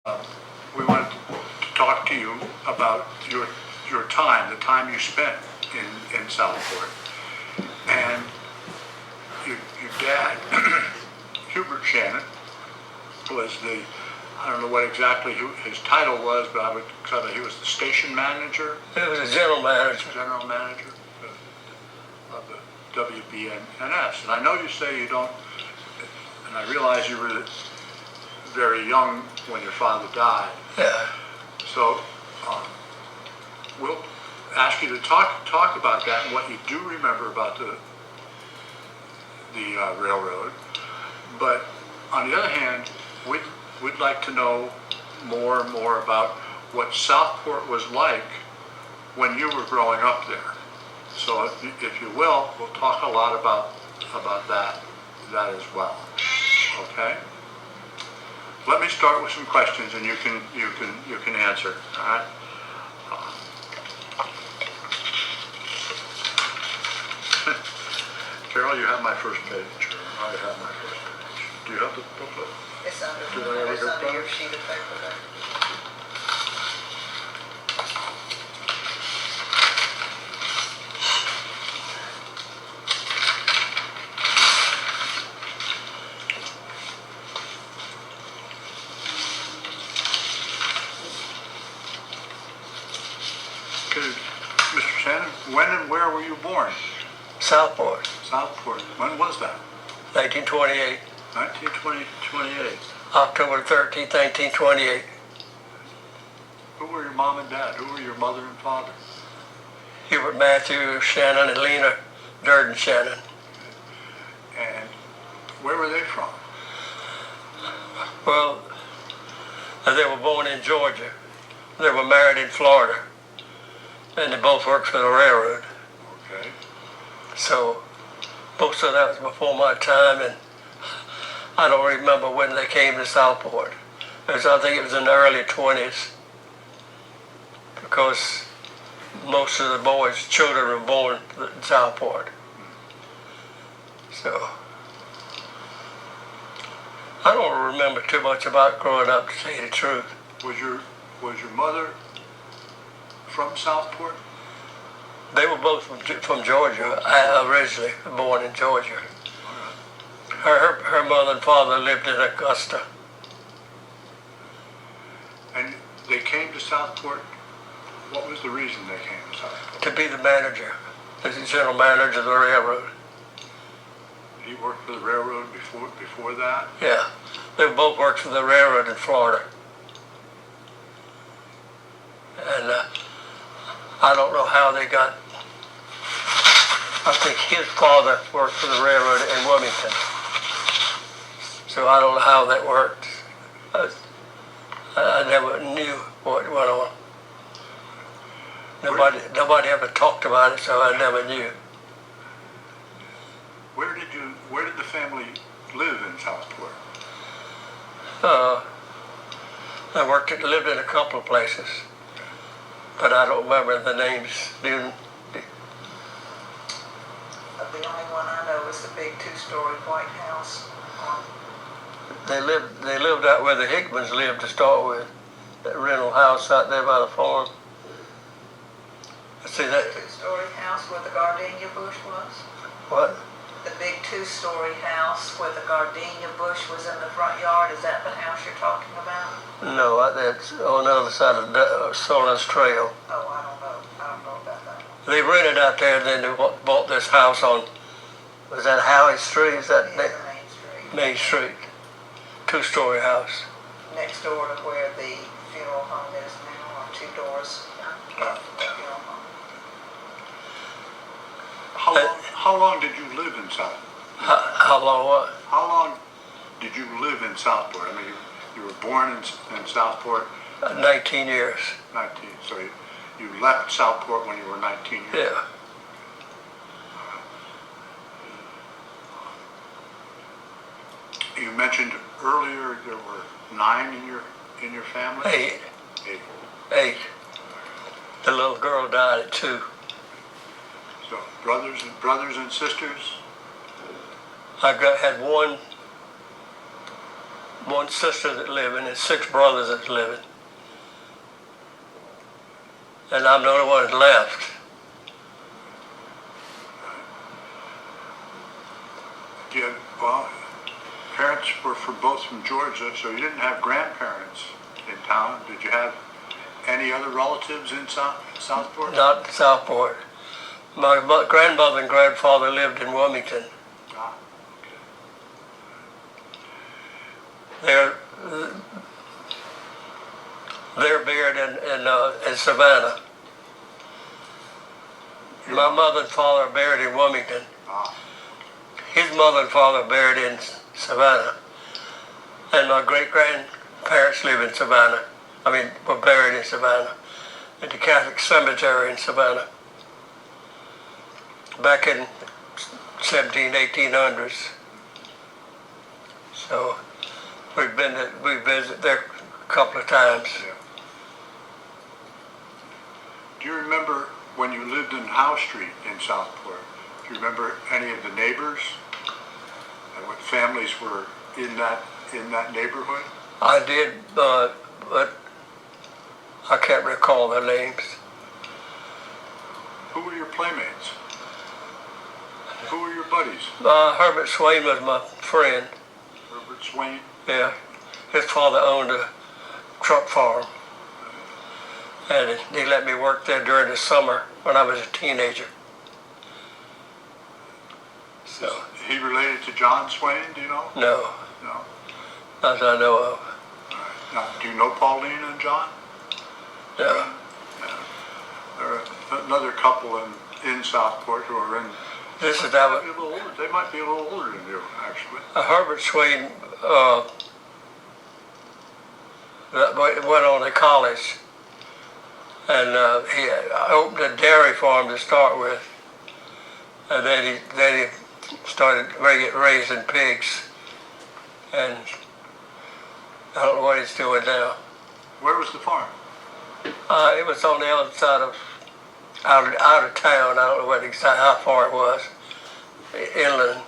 We wanted to talk to you about your time, the time you spent in Southport. And your dad, Hubert Shannon, was I don't know what exactly his title was, but I would tell you he was the station manager. He was a general manager. General manager of the WBNS. And I know you say you don't, and I realize you were very young when your father died. Yeah. So we'll ask you to talk about that and what you do remember about the railroad. But on the other hand, we'd like to know more and more about what Southport was like when you were growing up there. So if you will, we'll talk a lot about that as well. Okay? Let me start with some questions, and you can answer. All right. Carol, you have my first page. Or I have my first page. Do you have the booklet? It's under your sheet of paper there. Mr. Shannon, when and where were you born? Southport. Southport. When was that? 1928. 1928. October 13th, 1928. Who were your mom and dad? Who were your mother and father? Hubert Matthew Shannon and Lena Shannon. And where were they from? Well, they were born in Georgia. They were married in Florida. And they both worked for the railroad. Okay. So most of that was before my time, and I don't remember when they came to Southport. I think it was in the early 20s, because most of the boys' children were born in Southport. So I don't remember too much about growing up, to tell you the truth. Was your mother from Southport? They were both from Georgia. I originally born in Georgia. Her mother and father lived in Augusta. And they came to Southport. What was the reason they came to Southport? To be the manager, the general manager of the railroad. Did he work for the railroad before that? Yeah, they both worked for the railroad in Florida. And I don't know how they got. I think his father worked for the railroad in Wilmington. So I don't know how that worked. I never knew what went on. Nobody ever talked about it, so I never knew. Where did the family live in Southport? I lived in a couple of places, but I don't remember the names. The only one I know is the big two-story white house. They lived out where the Hickmans lived to start with. That rental house out there by the farm. See that? The two-story house where the gardenia bush was? What? The big two-story house where the gardenia bush was in the front yard. Is that the house you're talking about? No, that's on the other side of Solan's Trail. Oh, I don't know. I don't know about that. They rented out there, and then they bought this house on, was that Howie Street? Is that Main Street. Main Street. Two-story house. Next door to where the funeral home is now, or 2 doors up from the funeral home. How long did you live in Southport? How long what? How long did you live in Southport? I mean, you were born in Southport? 19 years. 19. So you left Southport when you were 19 years? Yeah. You mentioned earlier there were 9 in your family? 8. The little girl died at 2. So brothers and sisters? I had one one sister that's living and 6 brothers that's living. And I'm the only one that's left. Yeah, well, parents were both from Georgia, so you didn't have grandparents in town. Did you have any other relatives in Southport? Not in Southport. My grandmother and grandfather lived in Wilmington. Ah, okay. They're buried in Savannah. My mother and father are buried in Wilmington. Ah, His mother and father are buried in Savannah. And my great-grandparents live in Savannah. Were buried in Savannah. At the Catholic Cemetery in Savannah. Back in 1800s. So we visited there a couple of times. yeah. Do you remember when you lived in Howe Street in Southport? Do you remember any of the neighbors and what families were in that neighborhood? I did, but I can't recall their names. Who were your playmates? Who were your buddies? Herbert Swain was my friend. Herbert Swain? Yeah, his father owned a truck farm, and he let me work there during the summer when I was a teenager. So, Is he related to John Swain, do you know? no, No? not that I know of. All right. Now, do you know Pauline and John? No. There are another couple in Southport who are in... This is They that might be a little older. They might be a little older than you, actually. Herbert Swain went on to college, and he opened a dairy farm to start with, and then he started raising pigs, and I don't know what he's doing now. Where was the farm? It was on the other side of out of town. I don't know how far it was, inland.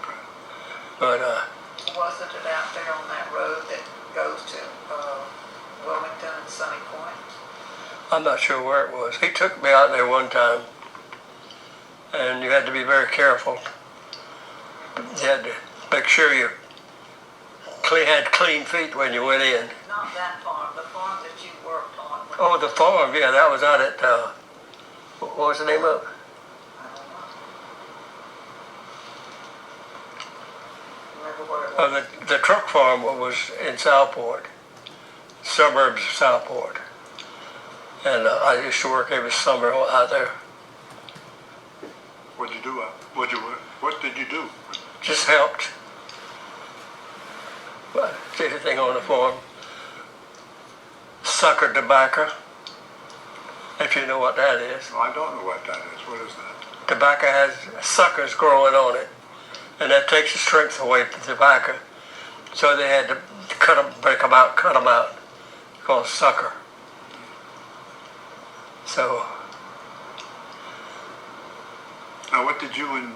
Okay. But Wasn't it out there on that road that goes to Wilmington and Sunny Point? I'm not sure where it was. He took me out there one time, and you had to be very careful. You had to make sure you had clean feet when you went in. Not that farm, the farm that you worked on. Oh, the farm, yeah, that was out at, what was the name of it? I don't know. Remember where it was? The truck farm was in Southport, suburbs of Southport. And I used to work every summer out there. What did you do? What did you do? Just helped. Well, anything on the farm. Sucker tobacco, if you know what that is. No, I don't know what that is. What is that? Tobacco has suckers growing on it, and that takes the strength away from the tobacco. So they had to cut them out, called sucker. So. Now, what did you and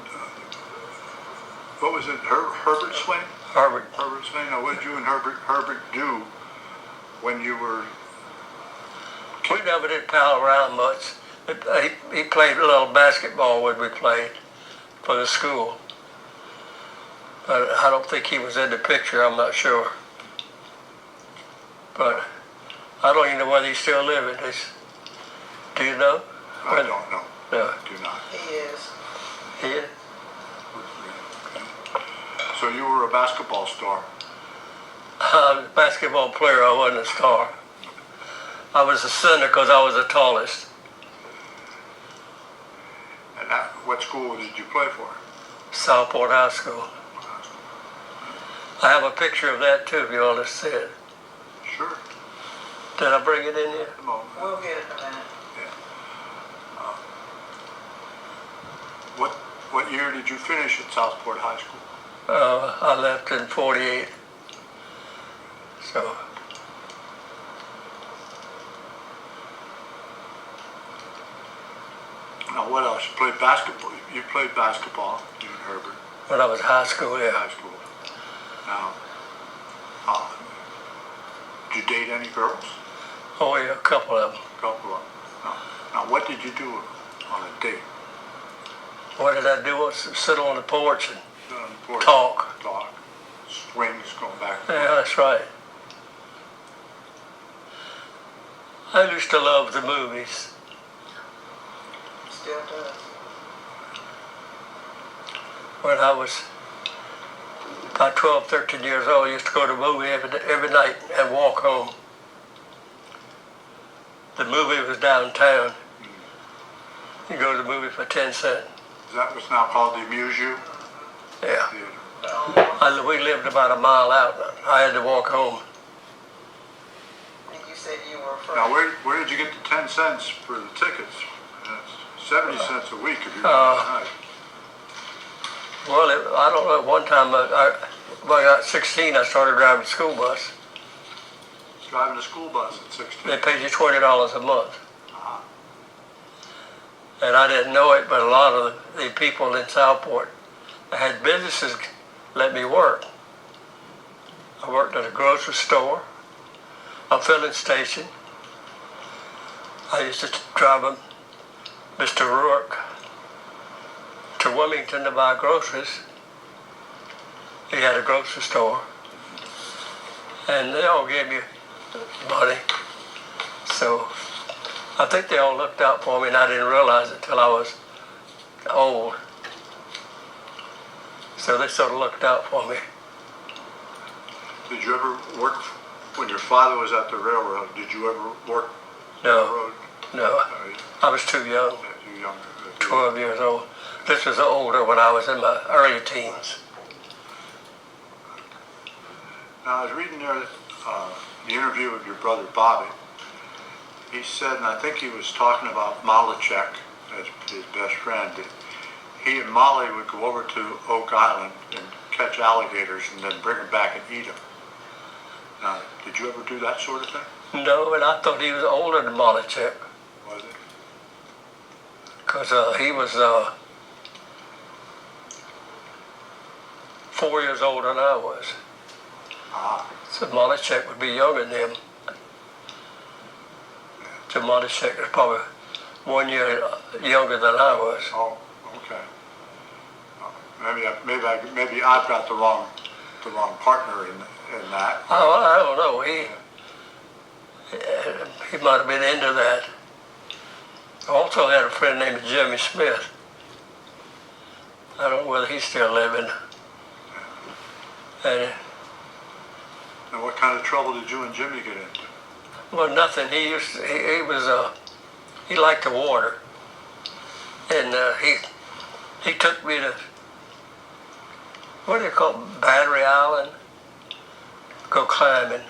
what was it? Herbert Swain? Herbert. Herbert Swain. Now, what did you and Herbert do when you were? We never did pal around much. He played a little basketball when we played for the school. But I don't think he was in the picture, I'm not sure. But I don't even know whether he's still living. Do you know? I don't know. No. I do not. He is. He is? So you were a basketball star. I was a basketball player, I wasn't a star. I was a center because I was the tallest. And what school did you play for? Southport High School. I have a picture of that too, if you want to see it. Sure. Did I bring it in here? Come on. We'll get it in a minute. Yeah. What year did you finish at Southport High School? I left in 48. So. Now, what else? You played basketball. You played basketball, you and Herbert. When I was high school, yeah. High school. Now, you date any girls? Oh, yeah, a couple of them. A couple of them. Now, what did you do on a date? What did I do? Sit on the porch and On the porch? talk. Talk. Swings going back. Yeah, that's right. I used to love the movies. Still does. When I was about 12, 13 years old, I used to go to the movie every night and walk home. The movie was downtown. You go to the movie for 10 cents. Is that what's now called the Amuse You Yeah. Theater? We lived about a mile out. I had to walk home. And you said you were afraid. Now, where did you get the 10 cents for the tickets? That's 70 cents a week if you go tonight. Well, I don't know. One time, when I got 16, I started driving a school bus. Driving a school bus at 16. They paid you $20 a month. Ah. And I didn't know it, but a lot of the people in Southport that had businesses let me work. I worked at a grocery store, a filling station. I used to drive Mr. Rourke to Wilmington to buy groceries. He had a grocery store. And they all gave me money. So I think they all looked out for me, and I didn't realize it till I was old. So they sort of looked out for me. Did you ever work, when your father was at the railroad, did you ever work No. railroad? No, I was too young, You younger? 12 years old. This was older when I was in my early teens. Now, I was reading there the interview with your brother Bobby. He said, and I think he was talking about Malachek as his best friend, that he and Molly would go over to Oak Island and catch alligators and then bring them back and eat them. Now, did you ever do that sort of thing? No, and I thought he was older than Malachek, Was it? because he was 4 years older than I was. Ah, So Malachek would be younger than him. So Malachek was probably 1 year younger than I was. oh, okay. Maybe I've got the wrong partner in that. Oh, I don't know. He might have been into that. I also had a friend named Jimmy Smith. I don't know whether he's still living. And, And what kind of trouble did you and Jimmy get into? well, nothing. He liked the water, and he took me to, what do you call it, Battery Island, go climbing.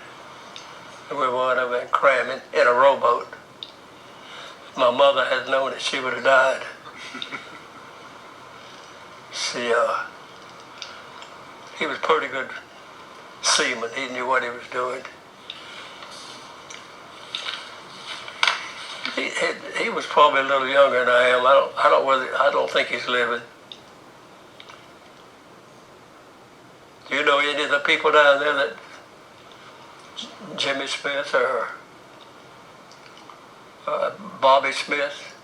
And we went over and cramming in a rowboat. If my mother had known it, she would have died. He was pretty good seaman. He knew what he was doing. He was probably a little younger than I am. I don't think he's living. Do you know any of the people down there that Jimmy Smith or Bobby Smith?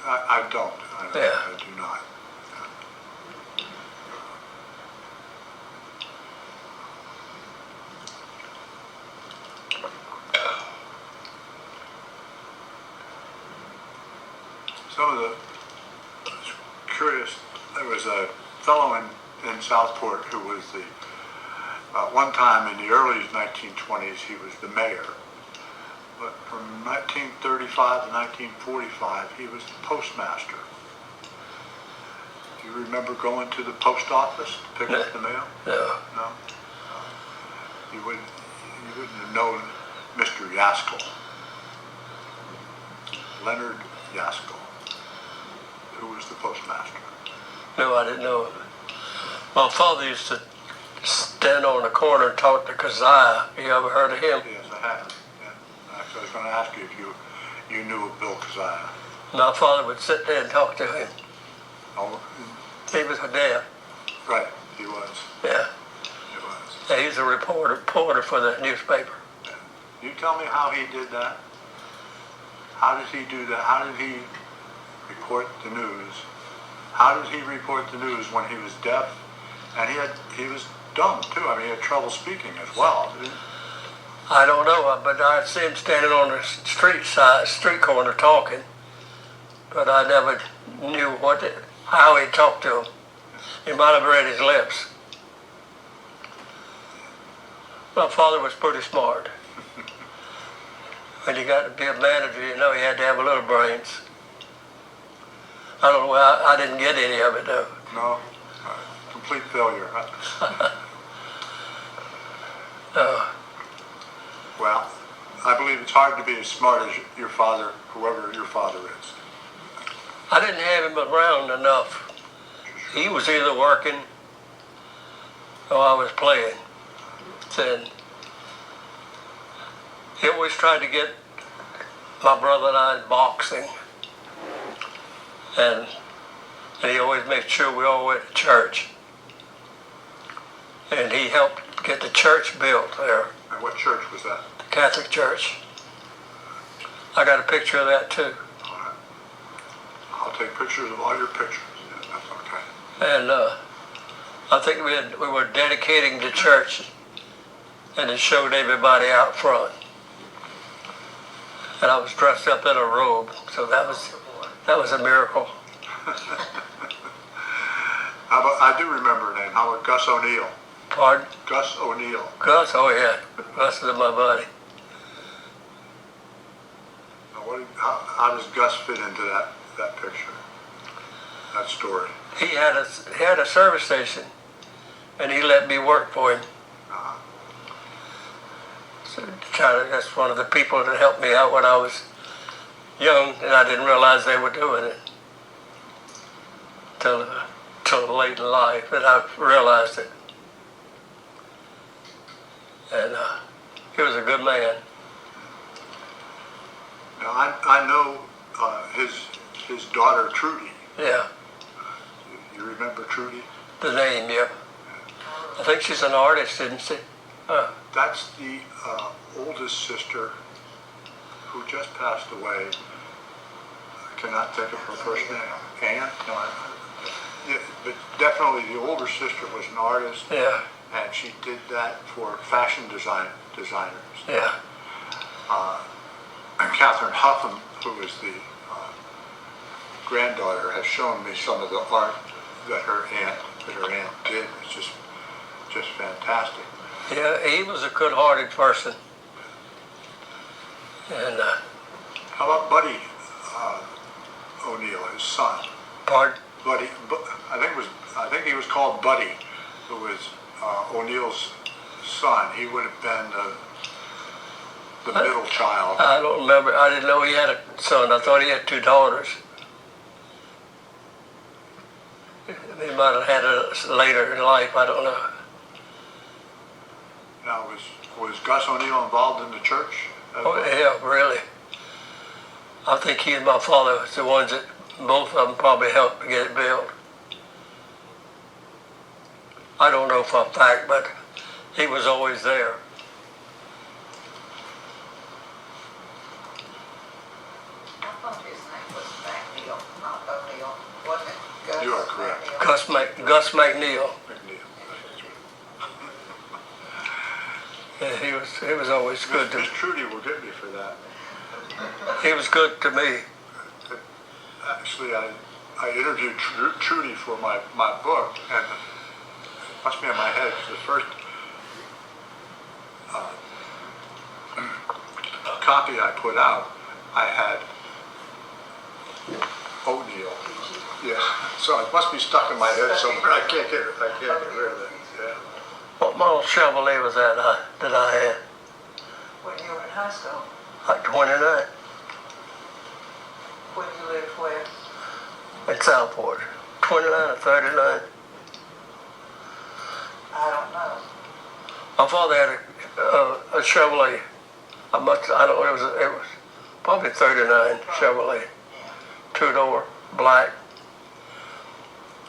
I don't. Yeah. I do not. Some of the, I was curious, there was a fellow in Southport who was one time in the early 1920s, he was the mayor. But from 1935 to 1945, he was the postmaster. Do you remember going to the post office to pick up the mail? No. No? You wouldn't have known Mr. Yaskell. Leonard Yaskell, who was the postmaster. No, I didn't know him. My father used to stand on the corner and talk to Keziah. You ever heard of him? Yes, I have. Yeah. Actually, I was going to ask you if you knew of Bill Keziah. My father would sit there and talk to him. Oh, He was deaf. right, he was. Yeah. He was. He's a reporter for the newspaper. You tell me how he did that? How did he do that? How did he report the news? How did he report the news when he was deaf? And he was dumb too. I mean, he had trouble speaking as well. I don't know, but I'd see him standing on the street corner talking, but I never knew how he talked to him. He might have read his lips. My father was pretty smart. When you got to be a manager, you know, he had to have a little brains. I don't know, I didn't get any of it though. No, complete failure. Well, I believe it's hard to be as smart as your father, whoever your father is. I didn't have him around enough. He was either working or I was playing. And he always tried to get my brother and I in boxing. And he always made sure we all went to church. And he helped get the church built there. And what church was that? The Catholic Church. I got a picture of that too. All right. I'll take pictures of all your pictures. Yeah, that's okay. And I think we were dedicating the church, and it showed everybody out front. And I was dressed up in a robe, so that was a miracle. I do remember her name. How about Gus O'Neill? Pardon? Gus O'Neill. Gus? Oh yeah, Gus is my buddy. Now how does Gus fit into that picture? That story? He had a service station, and he let me work for him. Uh-huh. So that's one of the people that helped me out when I was young, and I didn't realize they were doing it till late in life, and I realized it. And he was a good man. Now I know his daughter Trudy. Yeah. You remember Trudy? The name, yeah. I think she's an artist, isn't she? That's the oldest sister who just passed away. I cannot think of her first name. Anne? No, yeah, but definitely the older sister was an artist. Yeah. And she did that for fashion designers. Yeah. And Catherine Huffam, who is the granddaughter, has shown me some of the art that her aunt did. It's just fantastic. Yeah, he was a good-hearted person. And How about Buddy O'Neill, his son? pardon? Buddy, I think he was called Buddy, who was O'Neill's son. He would have been the middle child. I don't remember. I didn't know he had a son. I thought he had two daughters. He might have had it later in life. I don't know. Now, was Gus O'Neill involved in the church? Oh, yeah, really. I think he and my father was the ones that both of them probably helped to get it built. I don't know for a fact, but he was always there. I thought his name was McNeil, not O'Neill, wasn't it? Gus You are correct. McNeil? Gus McNeil. McNeil. Yeah, he was always good to Miss Trudy will get me for that. He was good to me. Actually, I interviewed Trudy for my book, and it must be in my head, 'cause the first copy I put out, I had O'Neill. Yeah, so it must be stuck in my head somewhere. I can't get rid of it. Yeah. What model Chevrolet was that I had? When you were in high school? Like 29 When you lived where? in Southport. 29 or 39. I don't know. My father had a Chevrolet. I don't know, it was probably 39 Chevrolet. Two-door, black.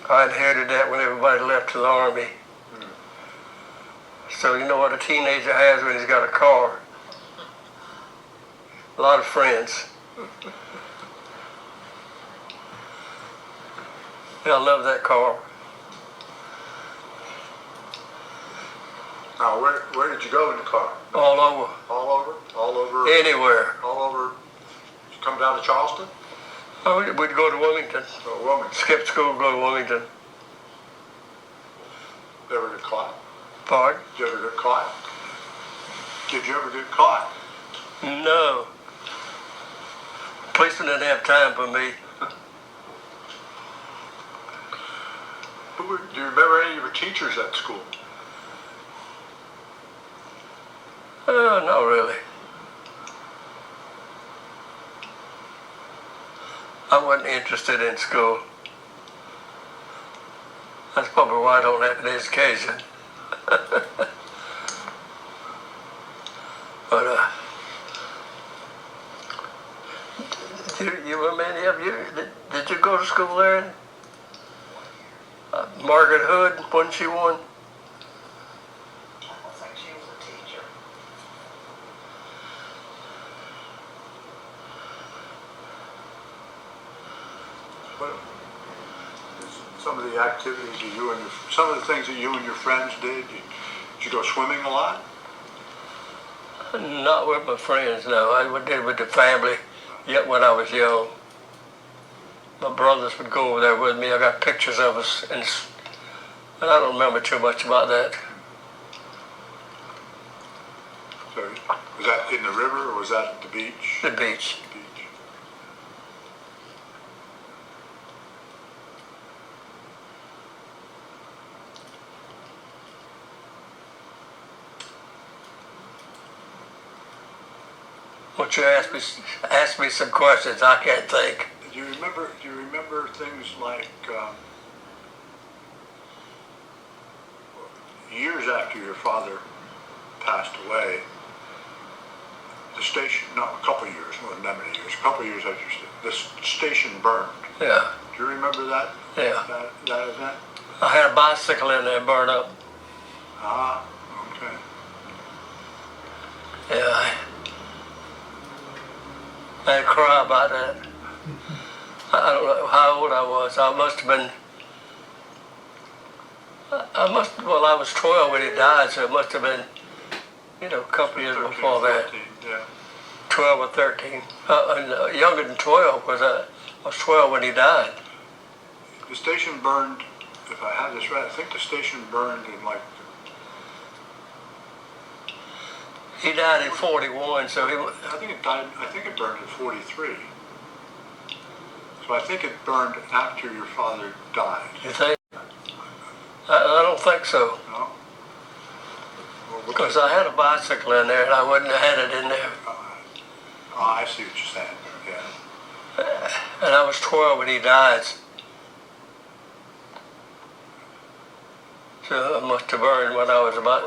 I inherited that when everybody left to the Army. So you know what a teenager has when he's got a car? A lot of friends. Yeah, I love that car. Now, where did you go in the car? All over. All over? All over? Anywhere. All over? You come down to Charleston? Oh, we'd go to Wilmington. Or Wilmington? Skip school, go to Wilmington. You ever get caught? Pardon? Did you ever get caught? Did you ever get caught? No. Policeman didn't have time for me. Do you remember any of your teachers at school? Not really. I wasn't interested in school. That's probably why I don't have an education. But, you remember any of you? Did you go to school there? Margaret Hood, wasn't she one? I don't think she was a teacher. What, some of the activities that some of the things that you and your friends did you go swimming a lot? Not with my friends, no. I did with the family, yet when I was young. My brothers would go over there with me. I got pictures of us, and I don't remember too much about that. So, was that in the river or was that at the beach? The beach. The beach. Won't you ask me some questions? I can't think. Do you remember things like years after your father passed away, the station, no, a couple of years, wasn't that many years, a couple of years after the station burned. Yeah. Do you remember that? Yeah. That event? I had a bicycle in there burned up. Ah, okay. Yeah. I had to cry about that. I don't know how old I was. I must have been, well, I was 12 when he died, so it must have been, a couple years 13, before that. 14, yeah. 12 or 13. Younger than 12, because I was 12 when he died. The station burned, if I have this right, I think the station burned in like... He died in 41, so I think it burned in 43. So I think it burned after your father died. You think? I don't think so. No? Well, Because I had a bicycle in there and I wouldn't have had it in there. I see what you're saying, yeah. And I was 12 when he died. So I must have burned when I was about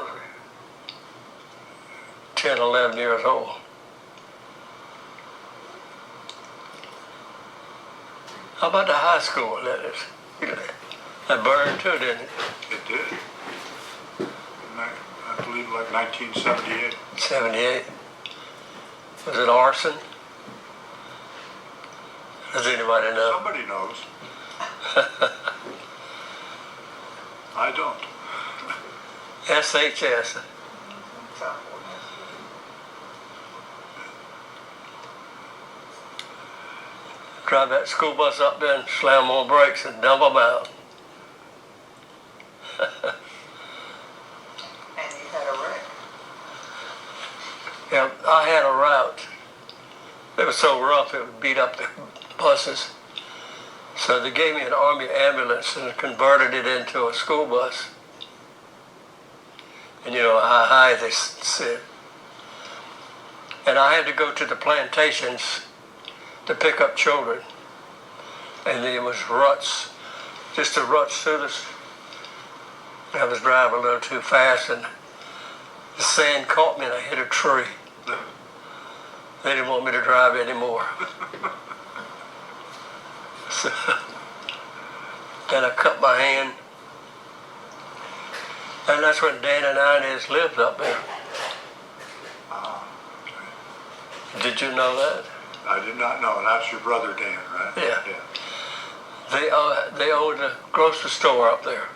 10, 11 years old. How about the high school? That burned too, didn't it? It did. I believe like 1978. 78. Was it arson? Does anybody know? Somebody knows. I don't. SHS. Southport. Drive that school bus up there and slam on brakes and dump them out. And you had a wreck. Yeah, I had a route. It was so rough it would beat up the buses. So they gave me an army ambulance and converted it into a school bus. And you know how high they sit. And I had to go to the plantations to pick up children. And there was ruts, just a ruts through this. I was driving a little too fast and the sand caught me and I hit a tree. They didn't want me to drive anymore. So, then I cut my hand And that's when Dan and Inez lived up there. Ah, okay. Did you know that? I did not know. That's your brother Dan, right? Yeah. Yeah. They owned a grocery store up there.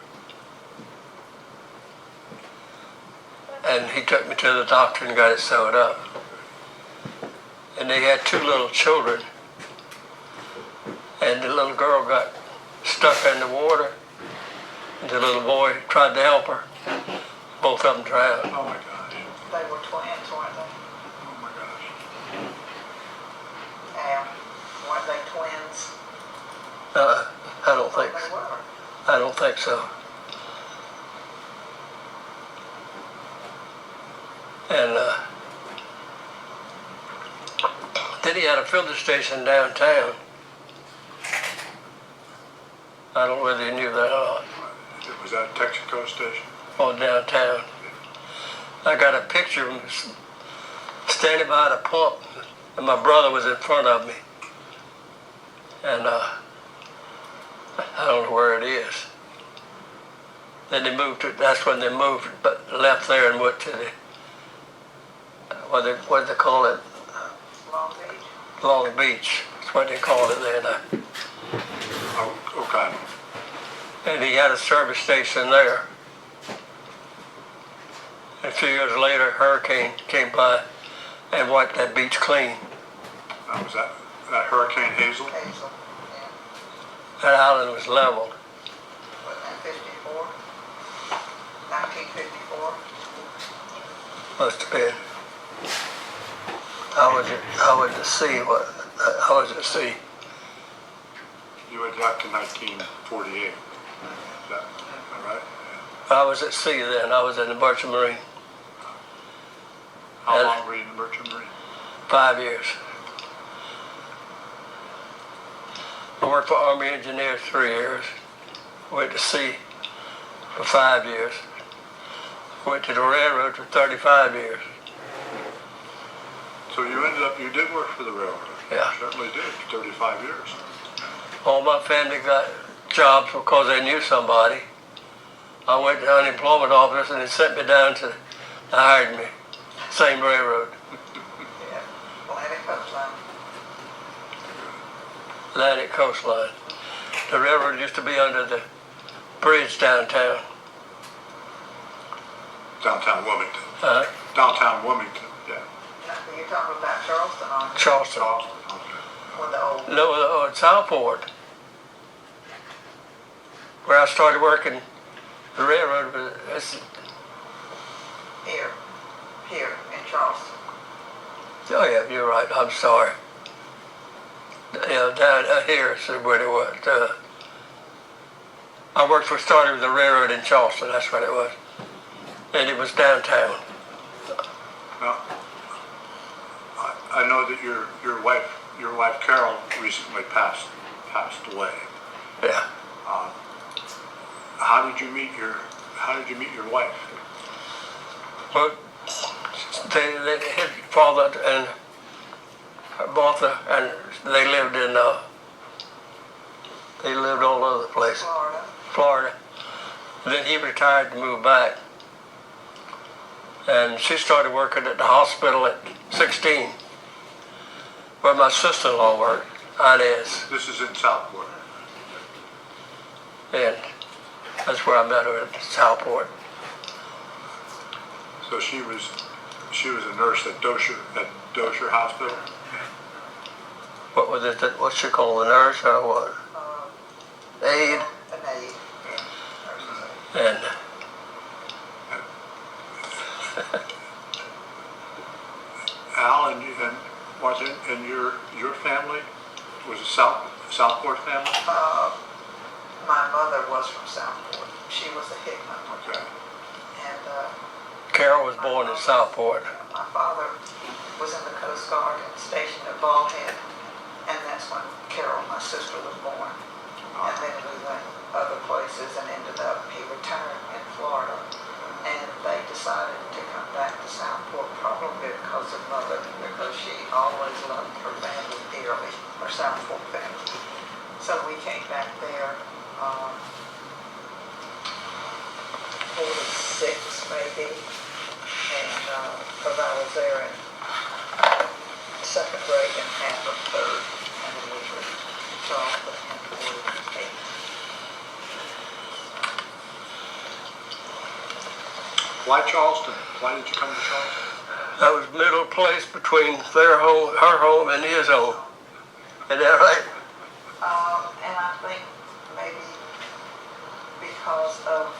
And he took me to the doctor and got it sewed up. And they had 2 little children. And the little girl got stuck in the water. And the little boy tried to help her. Both of them drowned. Oh my gosh. They were twins, weren't they? Oh my gosh. Weren't they twins? I don't think They so. were. I don't think so. And then he had a filter station downtown. I don't know whether you knew that or not. Was that a Texaco station? On downtown. I got a picture of him standing by the pump, and my brother was in front of me. And I don't know where it is. Then they moved to, that's when they moved, but left there and went to the, what do they call it? Long Beach. Long Beach. That's what they called it there. Oh, okay. And he had a service station there. A few years later, a hurricane came by and wiped that beach clean. Now, was that Hurricane Hazel? Hazel, yeah. That island was leveled. Wasn't that 54? 1954? Must have been. How was it sea? How was it sea? You went back to 1948. Is that right? Yeah. I was at sea then. I was in the Merchant Marine. How long were you in the Merchant Marine? 5 years. I worked for Army Engineers 3 years. Went to sea for 5 years. Went to the railroad for 35 years. So you did work for the railroad? Yeah. You certainly did, 35 years. All my family got jobs because they knew somebody. I went to the unemployment office and they sent me down to, they hired me. Same railroad. Yeah. Atlantic Coastline. Atlantic Coastline. The railroad used to be under the bridge downtown. Downtown Wilmington. Downtown Wilmington, yeah. Now, you're talking about Charleston, aren't you? Charleston. Okay. With the old, No, Southport. Where I started working, the railroad was, here in Charleston. oh yeah, you're right, I'm sorry. Yeah, down here is where it was. I started with the railroad in Charleston, that's what it was. And it was downtown. Now, I know that your wife Carol recently passed away. Yeah. How did you meet your wife? Well, his father and Martha, and they lived all over the place. Florida. Then he retired and moved back. And she started working at the hospital at 16, where my sister-in-law worked, Inez. This is in Southport. And that's where I met her at Southport. So she was a nurse at Dosher Hospital. What was it? What she called, the nurse or what? Aide. An aide. Yeah. And Al and Martha and your family was a Southport family. My mother was from Southport. She was a Hickman. Okay. And Carol was born in Southport. my father was in the Coast Guard and stationed at Bald Head. And that's when Carol, my sister, was born. And then we went other places and ended up, he retired in Florida. And they decided to come back to Southport probably because of mother, because she always loved her family dearly, her Southport family. So we came back there 46 maybe, and because I was there in second grade and half of third, and then we were Charleston in 48. Why Charleston? Why did you come to Charleston? I was middle place between their home, her home, and his home. Is that right? And I think maybe because of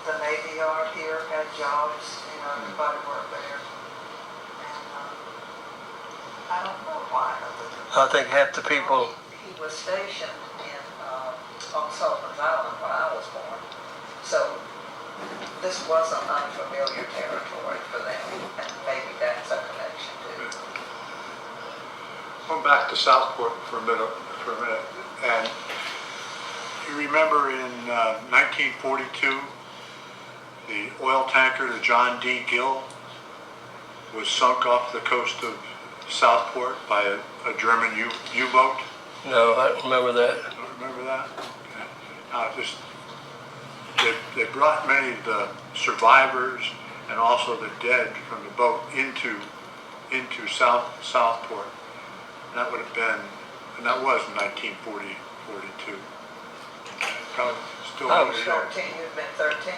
the Navy Yard here had jobs, everybody worked there. And I don't know why. I think half the people. He was stationed on Sullivan's Island when I was born. So this wasn't unfamiliar territory for them, and maybe that's a connection too. Going back to Southport for a minute, and you remember in 1942, the oil tanker, the John D. Gill, was sunk off the coast of Southport by a German U-boat? No, I don't remember that. You don't remember that? Okay. They brought many of the survivors and also the dead from the boat into Southport. And that would have been, and that was 1942. Probably still. I You was were 13, you'd been 13.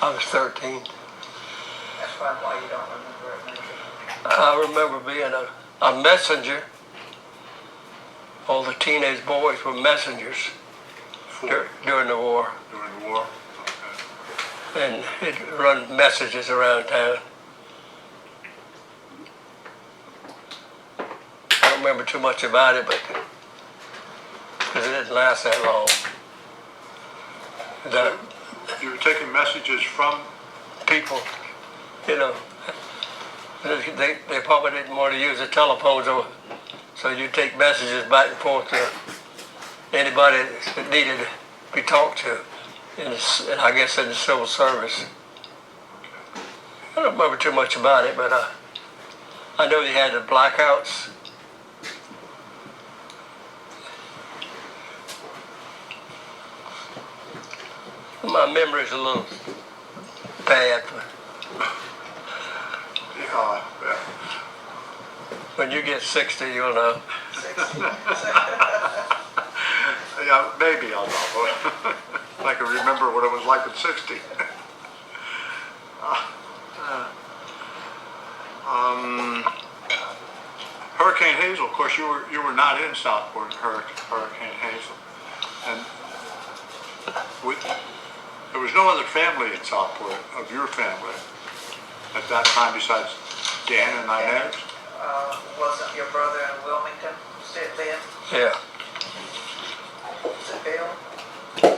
I was 13. That's probably why you don't remember it, maybe. I remember being a messenger. All the teenage boys were messengers during the war. During the war? Okay. And he'd run messages around town. I don't remember too much about it, but because it didn't last that long. The You were taking messages from people, they probably didn't want to use the telephones, so you take messages back and forth to anybody that needed to be talked to, and I guess in the civil service. I don't remember too much about it, but I know they had the blackouts. My memory's a little bad. Yeah. When you get 60, you'll know. 60. Yeah, maybe I'll know. I can remember what it was like at 60. Hurricane Hazel, of course, you were not in Southport, Hurricane Hazel. And there was no other family in Southport of your family at that time besides Dan and Inez? Wasn't your brother in Wilmington still then? Yeah. Was it Bill?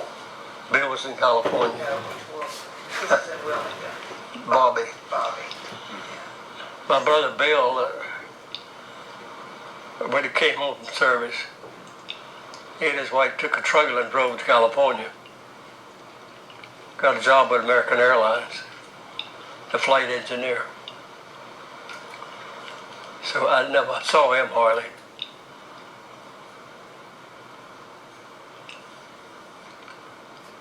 Bill was in California. No, who was in Wilmington? Bobby. Bobby. My brother Bill, when he came home from service, he and his wife took a trailer and drove to California. Got a job with American Airlines, the flight engineer. So I never saw him hardly.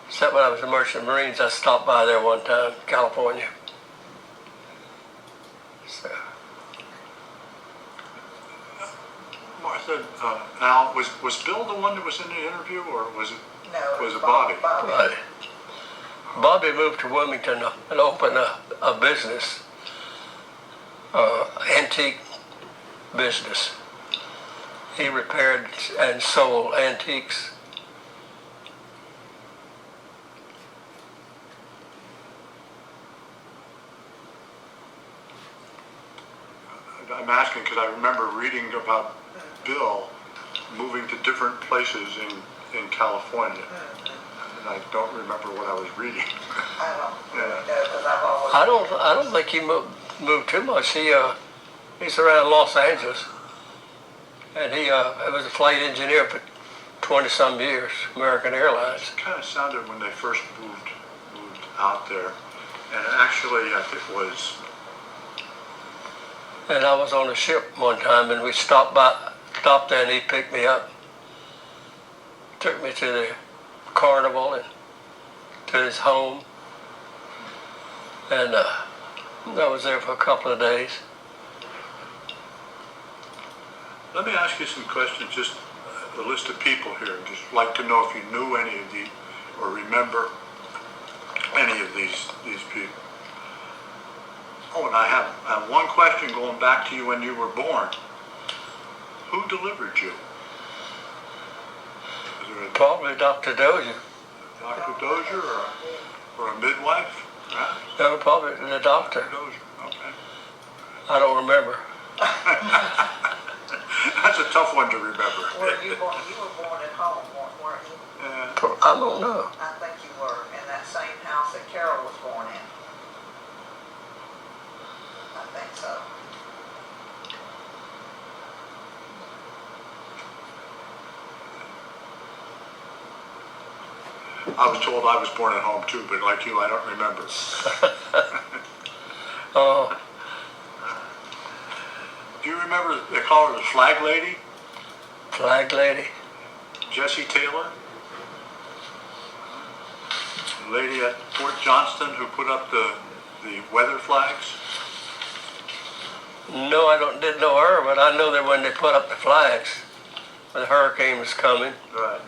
Except when I was in Merchant Marines, I stopped by there one time, California. So. Martha, Al, was Bill the one that was in the interview, or was it Bobby? Bobby? Bobby moved to Wilmington and opened a business, antique business. He repaired and sold antiques. I'm asking because I remember reading about Bill moving to different places in California. And I don't remember what I was reading. I don't Yeah. know, because I've always... I don't think he moved too much. He's around Los Angeles, and he was a flight engineer for 20-some years, American Airlines. It kind of sounded when they first moved out there, and actually I think it was. And I was on a ship one time, and we stopped there, and he picked me up, took me to the carnival, and to his home. And I was there for a couple of days. Let me ask you some questions, just a list of people here. Just like to know if you knew any of these or remember any of these people. Oh, and I have one question going back to you when you were born. Who delivered you? Was there a Probably Dr. Dozier. Dr. Dozier or a midwife? Right? No, probably the doctor. Dozier, okay. I don't remember. That's a tough one to remember. Were you born, you were born at home, weren't you? Yeah. I don't know. I think you were in that same house that Carol was born in. I think so. I was told I was born at home too, but like you, I don't remember. Oh, Do you remember they call her the Flag Lady? flag lady. Jessie Taylor? The lady at Fort Johnston who put up the weather flags? No, didn't know her, but I know that when they put up the flags, when the hurricane was coming. Right.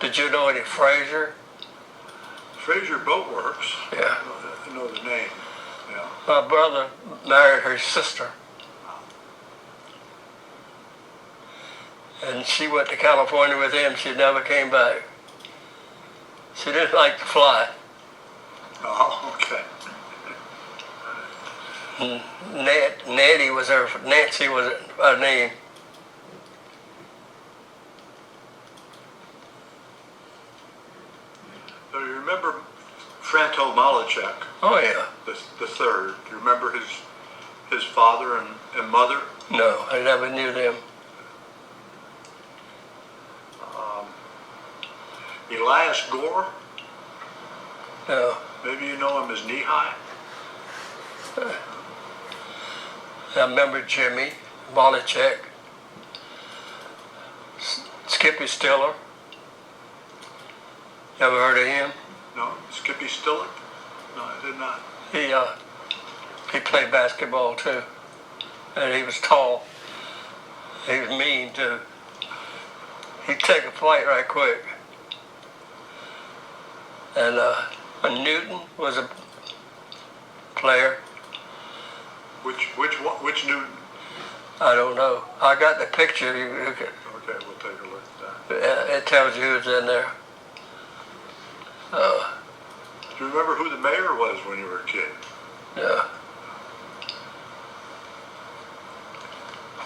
Did you know any Fraser? Fraser Boat Works. Yeah. I know the name. Yeah. My brother married her sister. And she went to California with him. She never came back. She didn't like to fly. Oh, okay. Nancy was her name. So you remember Franto Malachek, Oh yeah. the third? Do you remember his father and mother? No, I never knew them. Elias Gore? No. Maybe you know him as Knee High? I remember Jimmy Malachek, Skippy Stiller. Ever heard of him? No? Skippy Stiller? No, I did not. He played basketball too, and he was tall. He was mean too. He'd take a flight right quick. And Newton was a player. Which Newton? I don't know. I got the picture. You could, Okay, we'll take a look at that. it tells you who's in there. Do you remember who the mayor was when you were a kid? Yeah.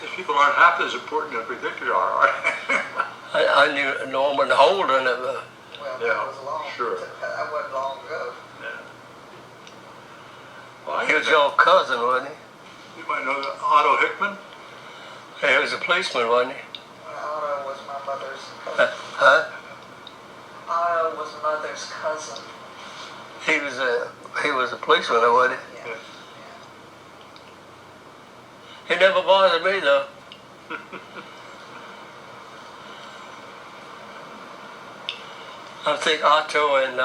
These people aren't half as important as we think they are, are they? I knew Norman Holden. Well, Yeah, that was long. sure. That wasn't long ago. Yeah. Well, He was your cousin, wasn't he? You might know Otto Hickman. He was a policeman, wasn't he? Otto was my mother's cousin. Huh? Otto was mother's cousin. He was a policeman, though, wasn't he? Yeah. He never bothered me, though. I think Otto and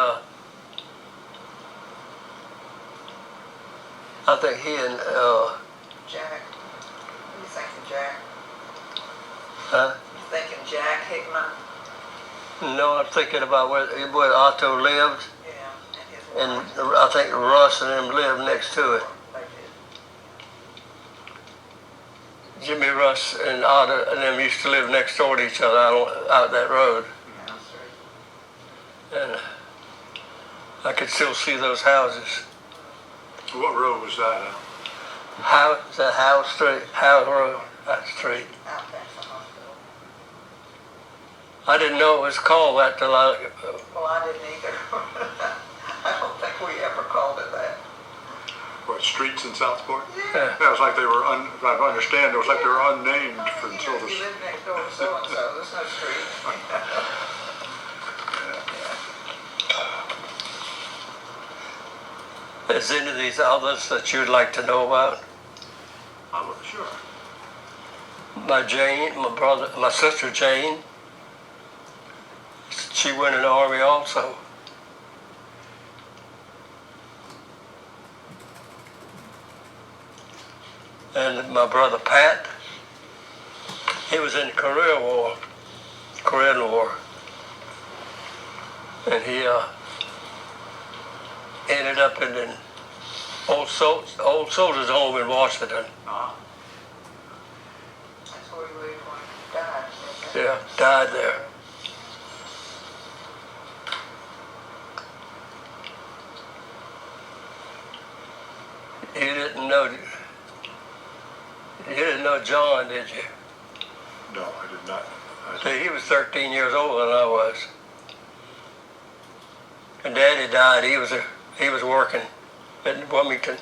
I think he and Jack. What are you thinking, Jack? huh? You thinking Jack Hickman? No, I'm thinking about where Otto lived, Yeah. And his and wife. I think Russ and them lived next to it. They did. Jimmy Russ and Otto and them used to live next door to each other out that road, Yeah, I'm sorry. and I could still see those houses. What road was that on? Howe Street, Howe Road, that street. Out past the hospital. I didn't know it was called that till Well, I didn't either. I don't think we ever called it that. What, streets in Southport? Yeah. Yeah, it was like they were, if I understand, it was like they were unnamed for Yeah, until you this. live next door to so-and-so, there's no street. Is any of these others that you'd like to know about? Oh, sure. My sister Jane. She went in the Army also. And my brother Pat, he was in the Korean War. And he ended up in an old soldiers home in Washington. That's where we died. Yeah, died there. You didn't know John, did you? No, I did not. See, he was 13 years older than I was. And Daddy died. He was working in Wilmington.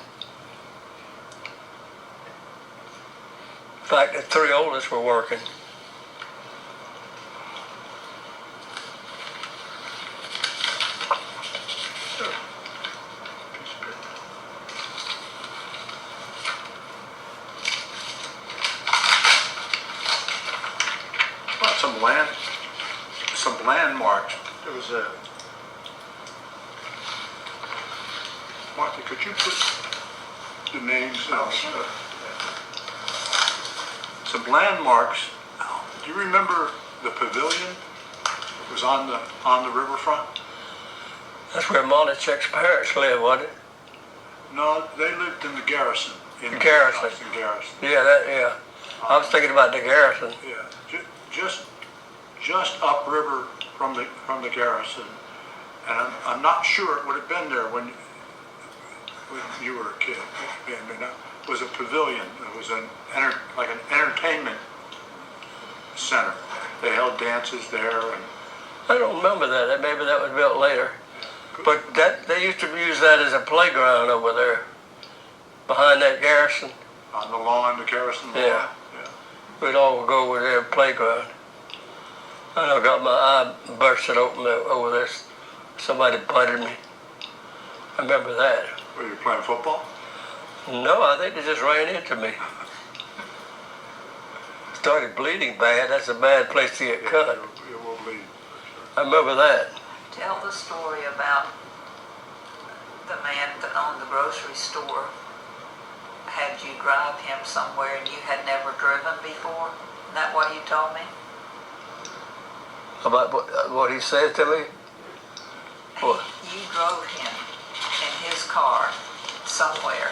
In fact, the three oldest were working. Some landmarks. There was a. Martha, could you put the names? Sure. Some landmarks. Do you remember the pavilion? It was on the riverfront. That's where Montichek's parents lived, wasn't it? No, they lived in the Garrison. The Garrison. In Garrison. Yeah. I was thinking about the Garrison. Yeah, just upriver from the Garrison, and I'm not sure it would have been there when you were a kid. It was a pavilion. It was like an entertainment center. They held dances there, and I don't remember that. Maybe that was built later. But they used to use that as a playground over there, behind that Garrison. on the lawn, the Garrison lawn. Yeah. We'd all go over there and playground. And I got my eye bursted open over there. Somebody butted me. I remember that. Were you playing football? No, I think they just ran into me. Started bleeding bad. That's a bad place to get cut. You will bleed. I remember that. Tell the story about the man that owned the grocery store. Had you drive him somewhere and you had never driven before? Isn't that what you told me? About what he said to me? What? You drove him in his car somewhere.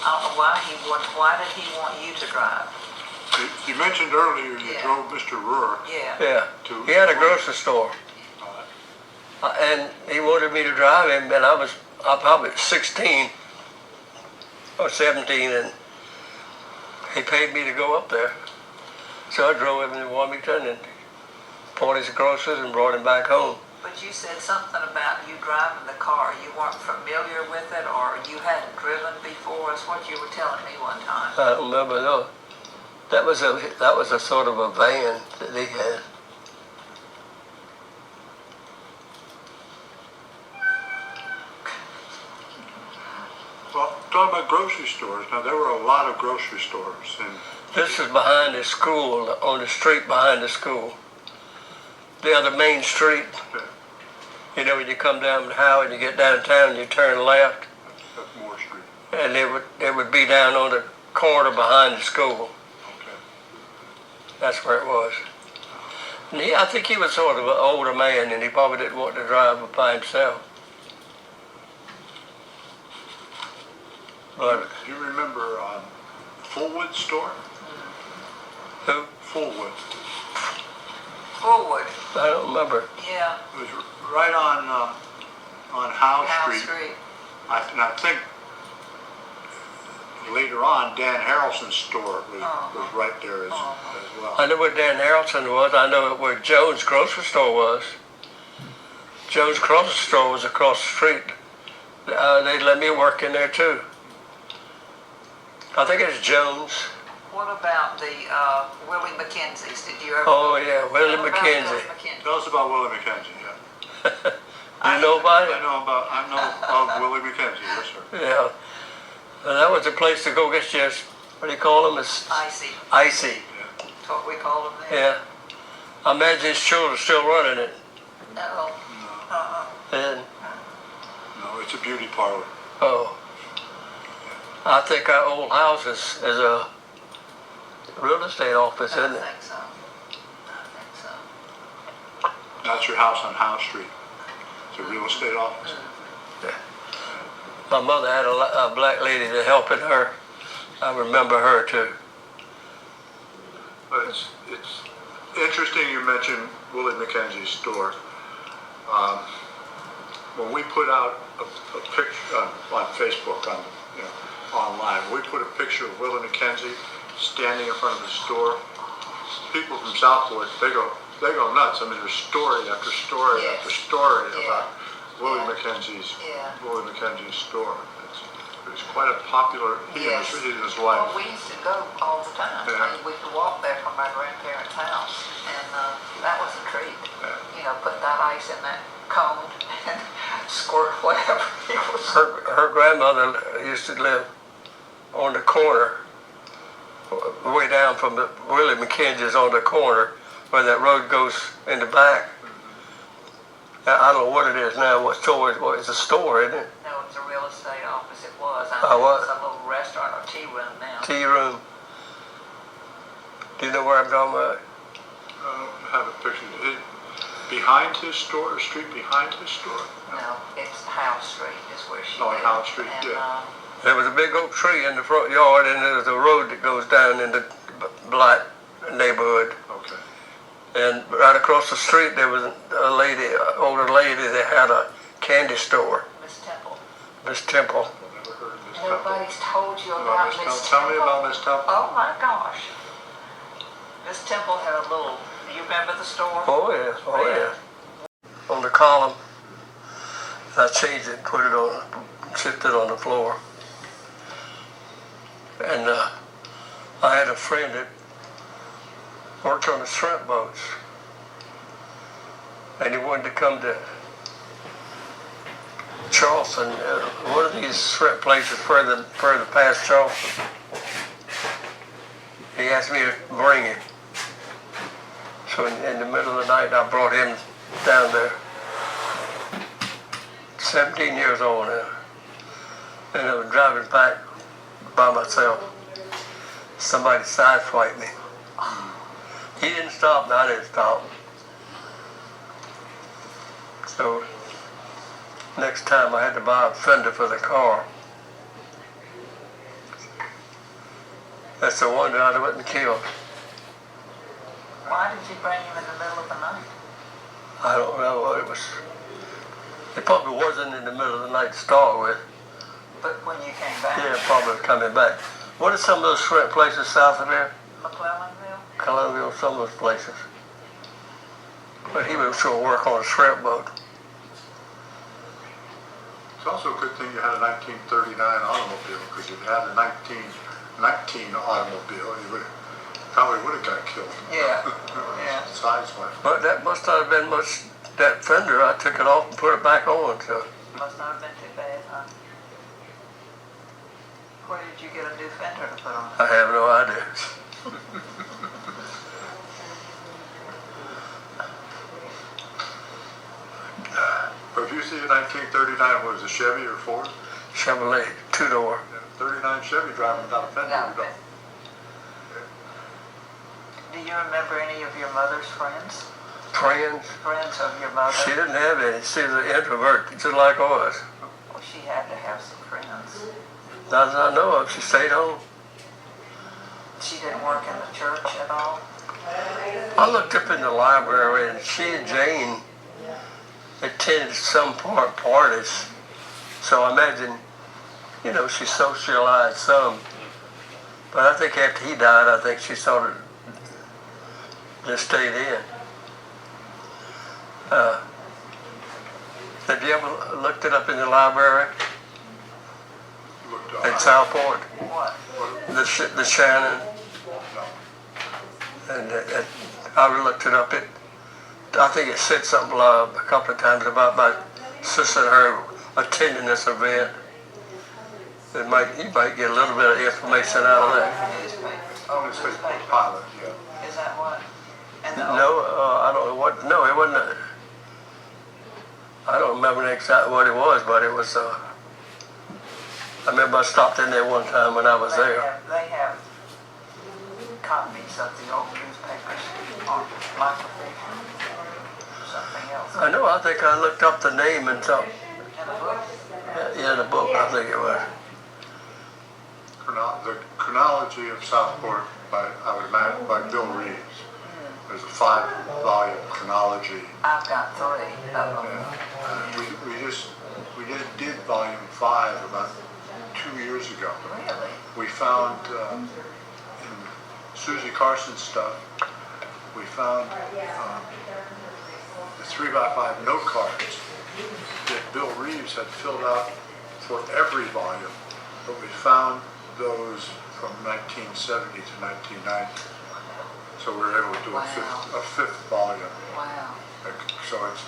I don't know why did he want you to drive? You mentioned earlier you Yeah. drove Mr. Rohr. Yeah. He had a grocery store. And he wanted me to drive him, and I probably 16 or 17, and he paid me to go up there. So I drove him to Wilmington and bought his groceries and brought him back home. But you said something about you driving the car. You weren't familiar with it, or you hadn't driven before. That's what you were telling me one time. I don't remember though. That was a sort of a van that he had. Well, talking about grocery stores, now there were a lot of grocery stores. And This is behind the school, on the street behind the school. The other main street. You know, when you come down Howard, you get downtown, you turn left, that's Moore Street. and it would be down on the corner behind the school. Okay. That's where it was. And I think he was sort of an older man, and he probably didn't want to drive by himself. But Do you remember Fullwood store? who? Fullwood. Forward. I don't remember. Yeah. It was right on Howe House Street. Street. And I think later on Dan Harrelson's store was right there as well. I know where Dan Harrelson was. I know where Jones grocery store was. Jones grocery store was across the street. They let me work in there too. I think it's Jones. What about the Willie McKenzie's? Did you ever? Oh yeah, Willie What about McKenzie. Willie McKenzie? Tell us about Willie McKenzie. Yeah. You know about I it? know of Willie McKenzie. Yes, sir. Yeah. And that was the place to go get your, what do you call them? It's Icy. icy. That's what we called them then. Yeah. I imagine his children are still running it. No. And, No, it's a beauty parlor. oh, I think our old house is a real estate office, I isn't it? think so. I think so. That's your house on Howe Street. It's a real estate office. My mother had a black lady that helping her. I remember her too. But it's interesting you mentioned Willie McKenzie's store. When we put out a picture on Facebook, online, we put a picture of Willie McKenzie standing in front of his store. People from Southport, they go nuts. I mean, there's story after story after story about Willie McKenzie's store. It's quite a popular. He and his wife. Well, we used to go all the time. Yeah. We could walk there from my grandparents' house, and that was a treat. Yeah. You know, put that ice in that cone and squirt whatever it was. Her grandmother used to live on the corner, way down from the Willie McKenzie's on the corner where that road goes in the back. I don't know what it is now. What store is? Well, it's a store, isn't it? No, it's a real estate office. It was. What? It's a little restaurant or tea room now. Tea room. Do you know where I'm talking about? I don't have a picture. Behind his store, or street behind his store? No, it's Howe Street is where she Oh, lived. Howe Street, and, yeah. There was a big oak tree in the front yard, and there's a road that goes down in the black neighborhood. Okay. And right across the street, there was a lady, older lady that had a candy store. Miss Temple. Miss Temple. I've never heard of Miss Temple. Nobody's told you About about Miss Miss Temple. Temple. Tell me about Miss Temple. Oh my gosh. Miss Temple had a little, do you remember the store? Oh yeah, oh yeah. On the column, I changed it, put it on, shipped it on the floor. And I had a friend that worked on the shrimp boats, and he wanted to come to Charleston, one of these shrimp places further past Charleston. He asked me to bring him. So in the middle of the night, I brought him down there. 17 years old now. And I was driving back by myself. Somebody sideswiped me. He didn't stop, and I didn't stop. So next time I had to buy a fender for the car. That's the one that I wasn't killed. Why did you bring him in the middle of the night? I don't know what it was. It probably wasn't in the middle of the night to start with. But when you came back? Yeah, probably coming back. What are some of those shrimp places south of there? McClellanville? Columbia, some of those places. But he was sure work on a shrimp boat. It's also a good thing you had a 1939 automobile, because if you had a 1919 automobile, you probably would have got killed. Yeah, yeah. Sideswipe. But that must not have been much, that fender, I took it off and put it back on, so. Must not have been too bad, huh? Where did you get a new fender to put on? I have no idea. But if you see a 1939, what is it, Chevy or Ford? Chevrolet, two-door. 39 Chevy driving without a fender, No. you don't. Do you remember any of your mother's friends? Friends. Friends of your mother? She didn't have any. She was an introvert, just like us. Well, she had to have some friends. Not that I know of. She stayed home. She didn't work in the church at all? I looked up in the library, and she and Jane attended some parties. So I imagine, she socialized some. But I think after he died, I think she sort of just stayed in. Have you ever looked it up in the library Looked in Southport? What? The Shannon? And I looked it up. I think it said something a couple of times about my sister and her attending this event. You might get a little bit of information out of that. Newspapers. Oh, it's a pilot, yeah. Is that what? And the No, I don't know what. No, it wasn't. I don't remember exactly what it was, but it was, I remember I stopped in there one time when I was there. They have copies of the old newspapers on microfiche or something else. I know, I think I looked up the name and something. In a book. Yeah, the book, I think it was. The chronology of Southport by, I would imagine, by Bill Reeves. There's a 5-volume chronology. I've got 3 of them. We just did volume 5 about 2 years ago. Really? We found in Susie Carson's stuff, we found the 3x5 note cards that Bill Reeves had filled out for every volume, but we found those from 1970 to 1990. So we were able to do a fifth volume. Wow. So it's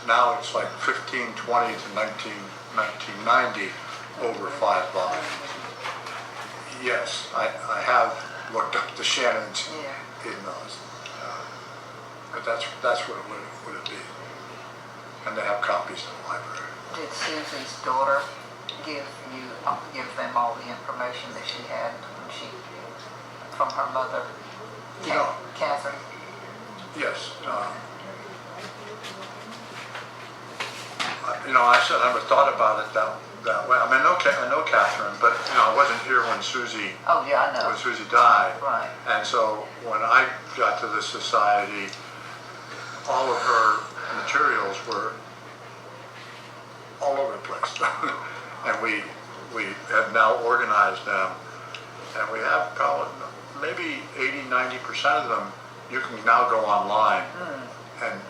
like 1520 to 1990 over 5 volumes. Yes, I have looked up the Shannons in those, but that's what it would be. And they have copies in the library. Did Susie's daughter give them all the information that she had when from her mother, Catherine? Yes. I said I never thought about it that way. I mean, I know Catherine, but I wasn't here when Susie. Oh yeah, I know. When Susie died. Right. And so when I got to the society, all of her materials were all over the place, and we have now organized them, and we have probably maybe 80-90% of them. You can now go online and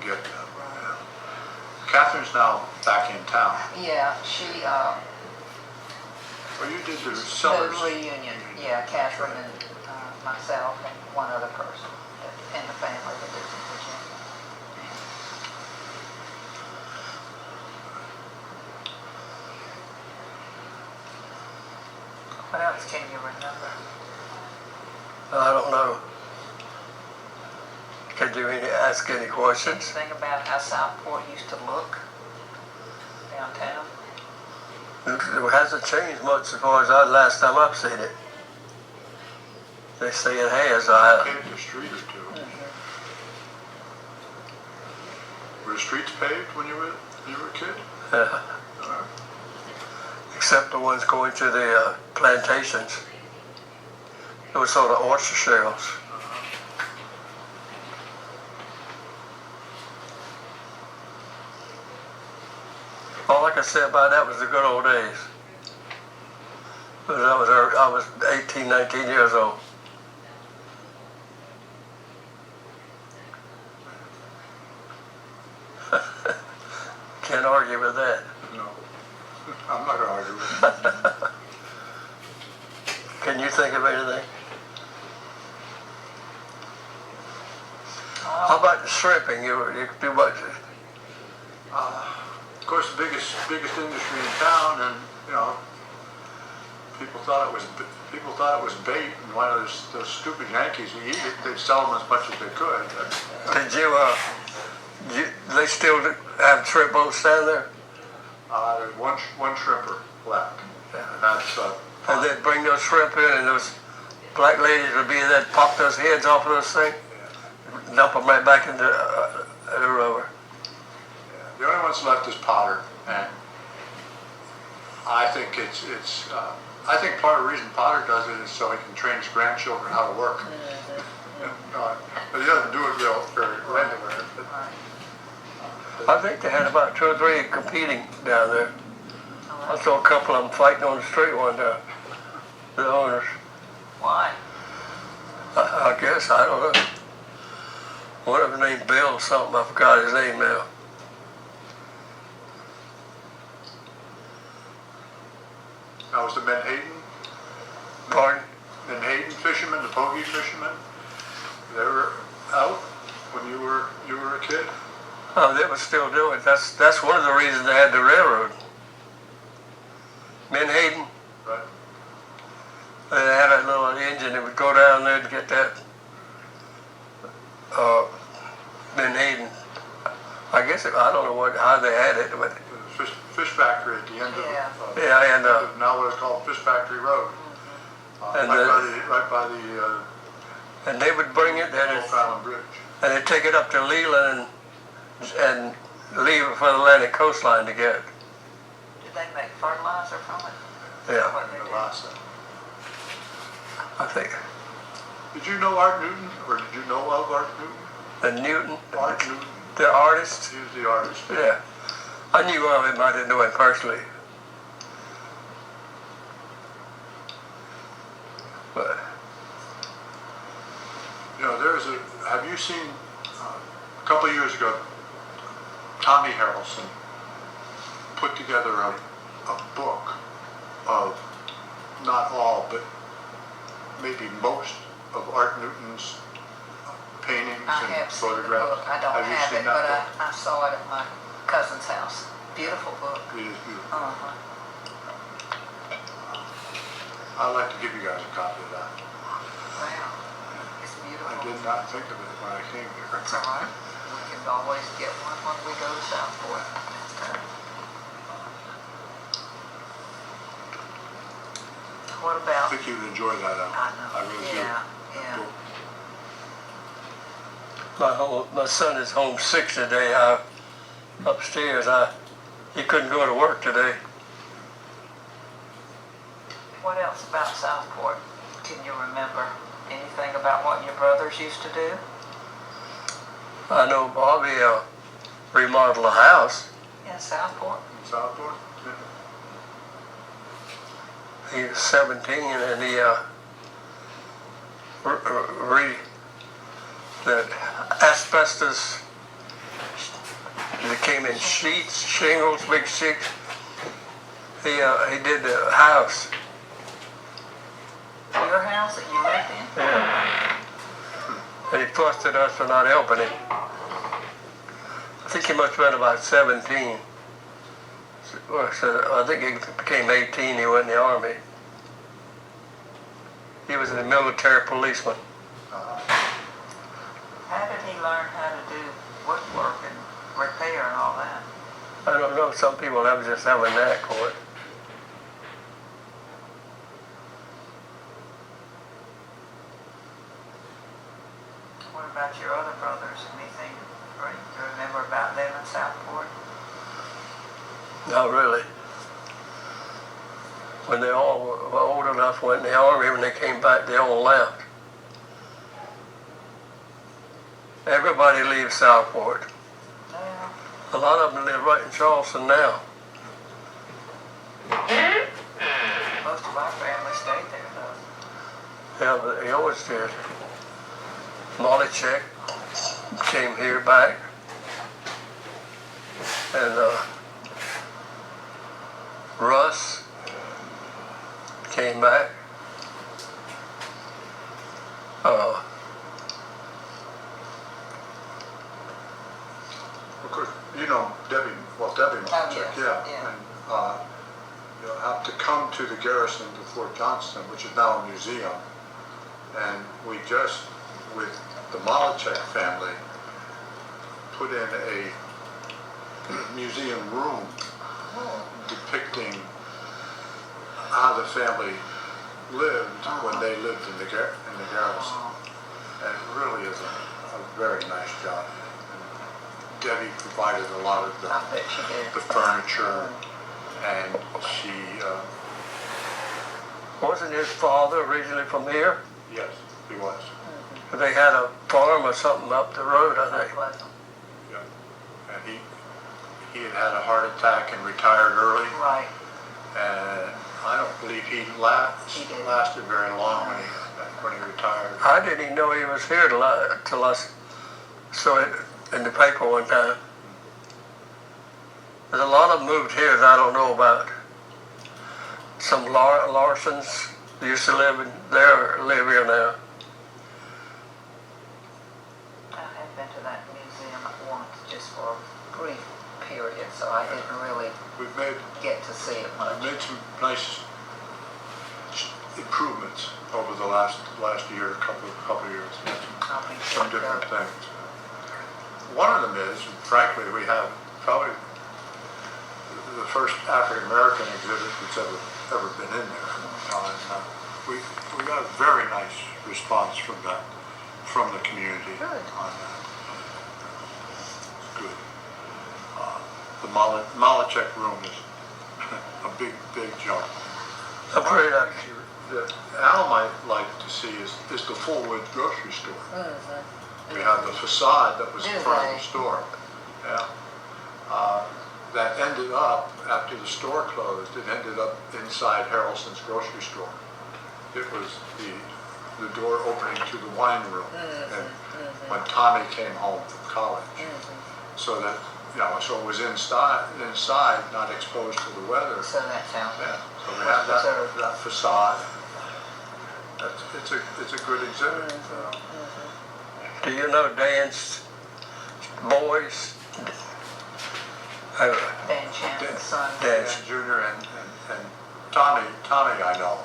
get them. Catherine's now back in town. Yeah, she. Well, you did the Sellers reunion. Yeah, Catherine and myself and one other person in the family that lives in Virginia. What else can you remember? I don't know. Could you ask any questions? Anything about how Southport used to look downtown? It hasn't changed much as far as last time I've seen it. They say it has. Paved a street or two. Were the streets paved when you were a kid? Except the ones going to the plantations. Those sort of oyster shells. All I can say about that was the good old days. I was 18, 19 years old. Can't argue with that. No, I'm not going to argue with that. Can you think of anything? How about the shrimping? You do what? Of course, the biggest industry in town, and people thought it was bait, and one of those stupid Yankees who eat it, they'd sell them as much as they could. Did they still have shrimp boats down there? There's one shrimper left, and that's. And they'd bring those shrimp in, and those black ladies would be there, pop those heads off of those things, dump them right back into the river. The only ones left is Potter, and I think I think part of the reason Potter does it is so he can train his grandchildren how to work. But he doesn't do it very regular. I think they had about 2 or 3 competing down there. I saw a couple of them fighting on the street one day, the owners. Why? I guess, I don't know. One of them named Bill something, I forgot his name now. Now, was the Menhaden? Pardon? Menhaden fishermen, the pogey fishermen, they were out when you were a kid? Oh, they were still doing it. That's one of the reasons they had the railroad. Menhaden. Right. They had a little engine that would go down there to get that Menhaden I guess, I don't know how they had it, but, The fish factory at the end of, Yeah. yeah, and, now what is called Fish Factory Road. And Right by the and they would bring it, and Old Fallon Bridge. they'd take it up to Leland and leave it for the Atlantic coastline to get it. Did they make fertilizer from it? Yeah, What they The did? last thing. I think. Did you know Art Newton, or did you know of Art Newton? The Newton, Art Newton, the artist, he was the artist. yeah. I knew of him, I didn't know him personally. But, You know, have you seen, a couple of years ago, Tommy Harrelson put together a book of, not all, but maybe most of Art Newton's paintings I and have seen the photographs? book. I don't you have seen it, that but book? I saw it at my cousin's house. Beautiful book. It is beautiful. Uh-huh. I'd like to give you guys a copy of that. Wow. It's beautiful. I did not think of it when I came here. It's all right. We can always get one when we go to Southport. What I about, think you'd enjoy that. I know, I really do. yeah, yeah. my son is home sick today, upstairs, he couldn't go to work today. What else about Southport? Can you remember anything about what your brothers used to do? I know Bobby remodeled a house. In Southport? Southport? He was 17 and he the asbestos that came in sheets, shingles, big sheets. He did the house. Your house that you lived in? Yeah. And he fussed at us for not helping him. I think he must have been about 17. So I think he became 18, he went in the army. He was a military policeman. How did he learn how to do woodwork and repair and all that? I don't know, some people just have a knack for it. What about your other brothers? Anything you remember about them in Southport? Not really. When they all were old enough, went in the army, when they came back, they all left. Everybody leaves Southport. Yeah. A lot of them live right in Charleston now. Most of our family stayed there though. Yeah, but they always did. Molly Chick came here back. And Russ came back. Of course, you know Debbie Malchuk, yes, yeah. yeah. And you'll have to come to the garrison to Fort Johnston, which is now a museum. And we just, with the Malchuk family, put in a museum room depicting how the family lived when they lived in the garrison. And it really is a very nice job. And Debbie provided a lot of I bet she did. the furniture, and she, Wasn't his father originally from here? yes, he was. They had a farm or something up the road, I think. Yeah. And he had had a heart attack and retired early. Right. And I don't believe he He didn't. lasted very long when he retired. I didn't even know he was here till I saw it in the paper one time. There's a lot of them moved here that I don't know about. Some Larsons used to live here now. I had been to that museum once just for a brief period, so I didn't really We've made get to see it much. some nice improvements over the last year, couple of years. I'll be Some sure to different go. things. one of them is, frankly, we have probably the first African-American exhibit that's ever been in there. And we got a very nice response from the community on that. Good. The Malachek room is a big jump. I'm afraid That Al might like to see is the Fullwood grocery store. We have the facade that was in front of the store. Yeah. That ended up, after the store closed, it ended up inside Harrelson's grocery store. It was the door opening to the wine room. And when Tommy came home from college. So that, so it was inside, not exposed to the weather. So that's how. Yeah. So we have that facade. It's a good exhibit. Do you know Dan's boys? Dan Shannon's son. Dan Jr. and Tommy I know.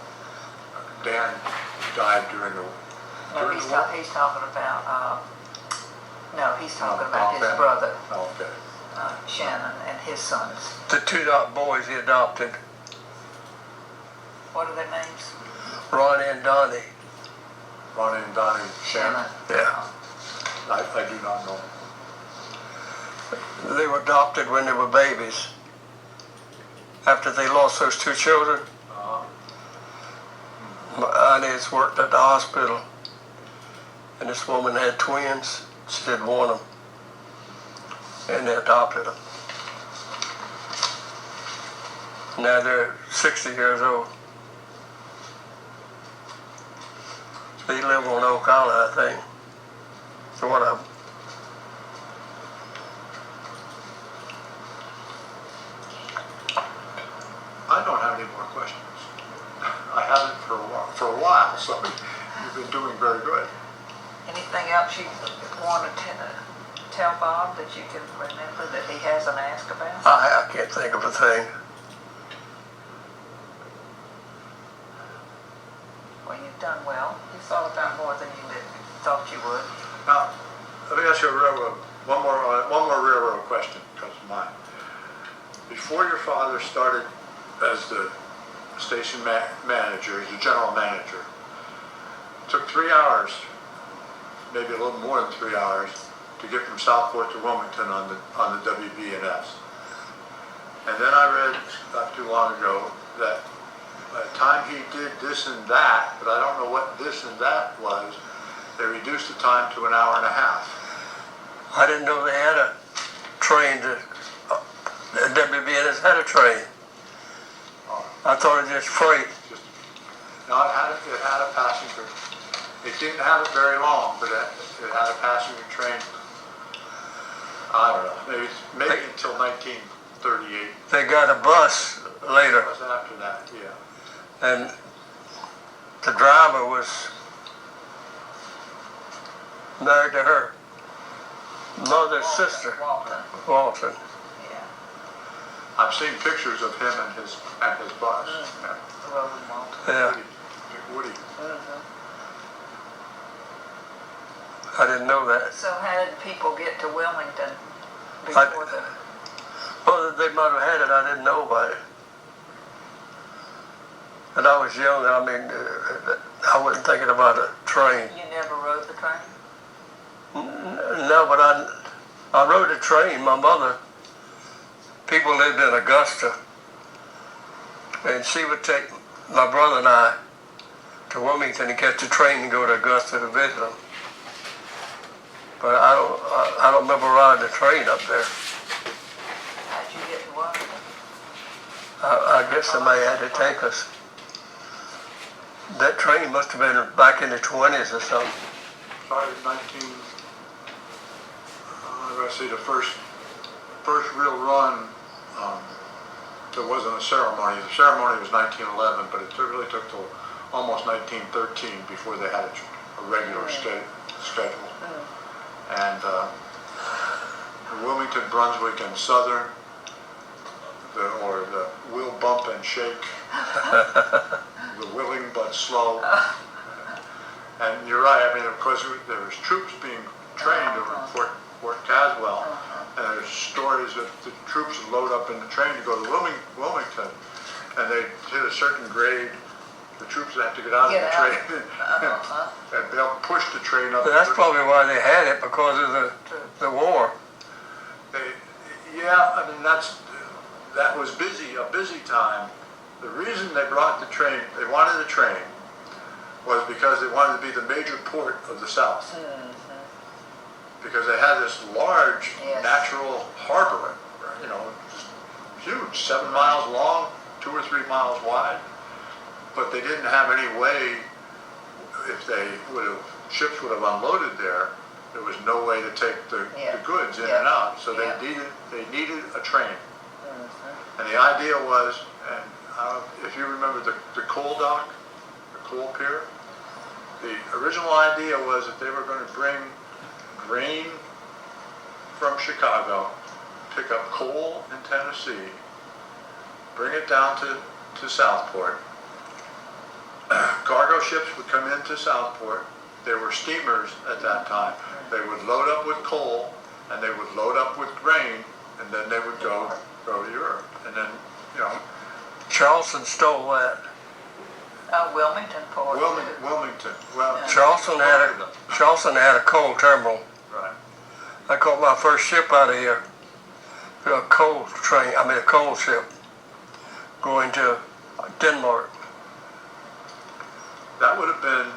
Dan died during the No, he's talking about, he's talking about his Ben. brother, Okay. Shannon, and his sons. The two boys he adopted, What are their names? Ronnie and Donnie. Ronnie and Donnie Shannon. Yeah. I do not know. They were adopted when they were babies. After they lost those two children, my auntie's worked at the hospital, and this woman had twins. She didn't want them, and they adopted them. Now they're 60 years old. They live on Oak Island, I think. So one of them. I don't have any more questions. I haven't for a while, so you've been doing very good. Anything else you want to tell Bob that you can remember that he hasn't asked about? I can't think of a thing. Well, you've done well. You thought about more than you thought you would. Now, let me ask you one more railroad question, because of mine. Before your father started as the station manager, as the general manager, it took 3 hours, maybe a little more than 3 hours, to get from Southport to Wilmington on the WB&S. And then I read not too long ago that by the time he did this and that, but I don't know what this and that was, they reduced the time to an hour and a half. I didn't know they had a train. WBNS had a train. I thought it was just freight. No, it had a passenger. It didn't have it very long, but it had a passenger train. I don't know, maybe until 1938. They got a bus later, It was after that, yeah. and the driver was married to her mother's sister, Walton. Yeah. I've seen pictures of him and his bus. Yeah. Roland Walton. Yeah, Woody. I didn't know that. So how did people get to Wilmington before the... Well, they might have had it. I didn't know about it. And I was young. I mean, I wasn't thinking about a train. You never rode the train? No, but I rode a train. My mother, people lived in Augusta, and she would take my brother and I to Wilmington and catch the train and go to Augusta to visit them. But I don't remember riding the train up there. How'd you get to Wilmington? I guess somebody had to take us. That train must have been back in the 20s or something. Started the first real run, there wasn't a ceremony. The ceremony was 1911, but it really took till almost 1913 before they had a regular schedule. And the Wilmington, Brunswick, and Southern, the will bump and shake, the willing but slow. And you're right, I mean, of course, there was troops being trained over Fort Caswell. And there's stories that the troops would load up in the train to go to Wilmington, and they hit a certain grade, the troops would have to get out of the train. And they'll push the train up. But that's probably why they had it, because of the war. Yeah, I mean, that was a busy time. The reason they brought the train, they wanted the train, was because they wanted to be the major port of the South. Because they had this large natural harbor, you know, just huge, 7 miles long, 2 or 3 miles wide. But they didn't have any way, if ships would have unloaded there was no way to take the goods in and out. So they needed a train. And the idea was, and if you remember the coal dock, the coal pier, the original idea was that they were going to bring grain from Chicago, pick up coal in Tennessee, bring it down to Southport. Cargo ships would come into Southport. There were steamers at that time. They would load up with coal, and they would load up with grain, and then they would go to Europe. And then, you know, Charleston stole that. Wilmington Port. Wilmington. Well, Charleston had a coal terminal. Right. I caught my first ship out of here. A coal ship going to Denmark. That would have been,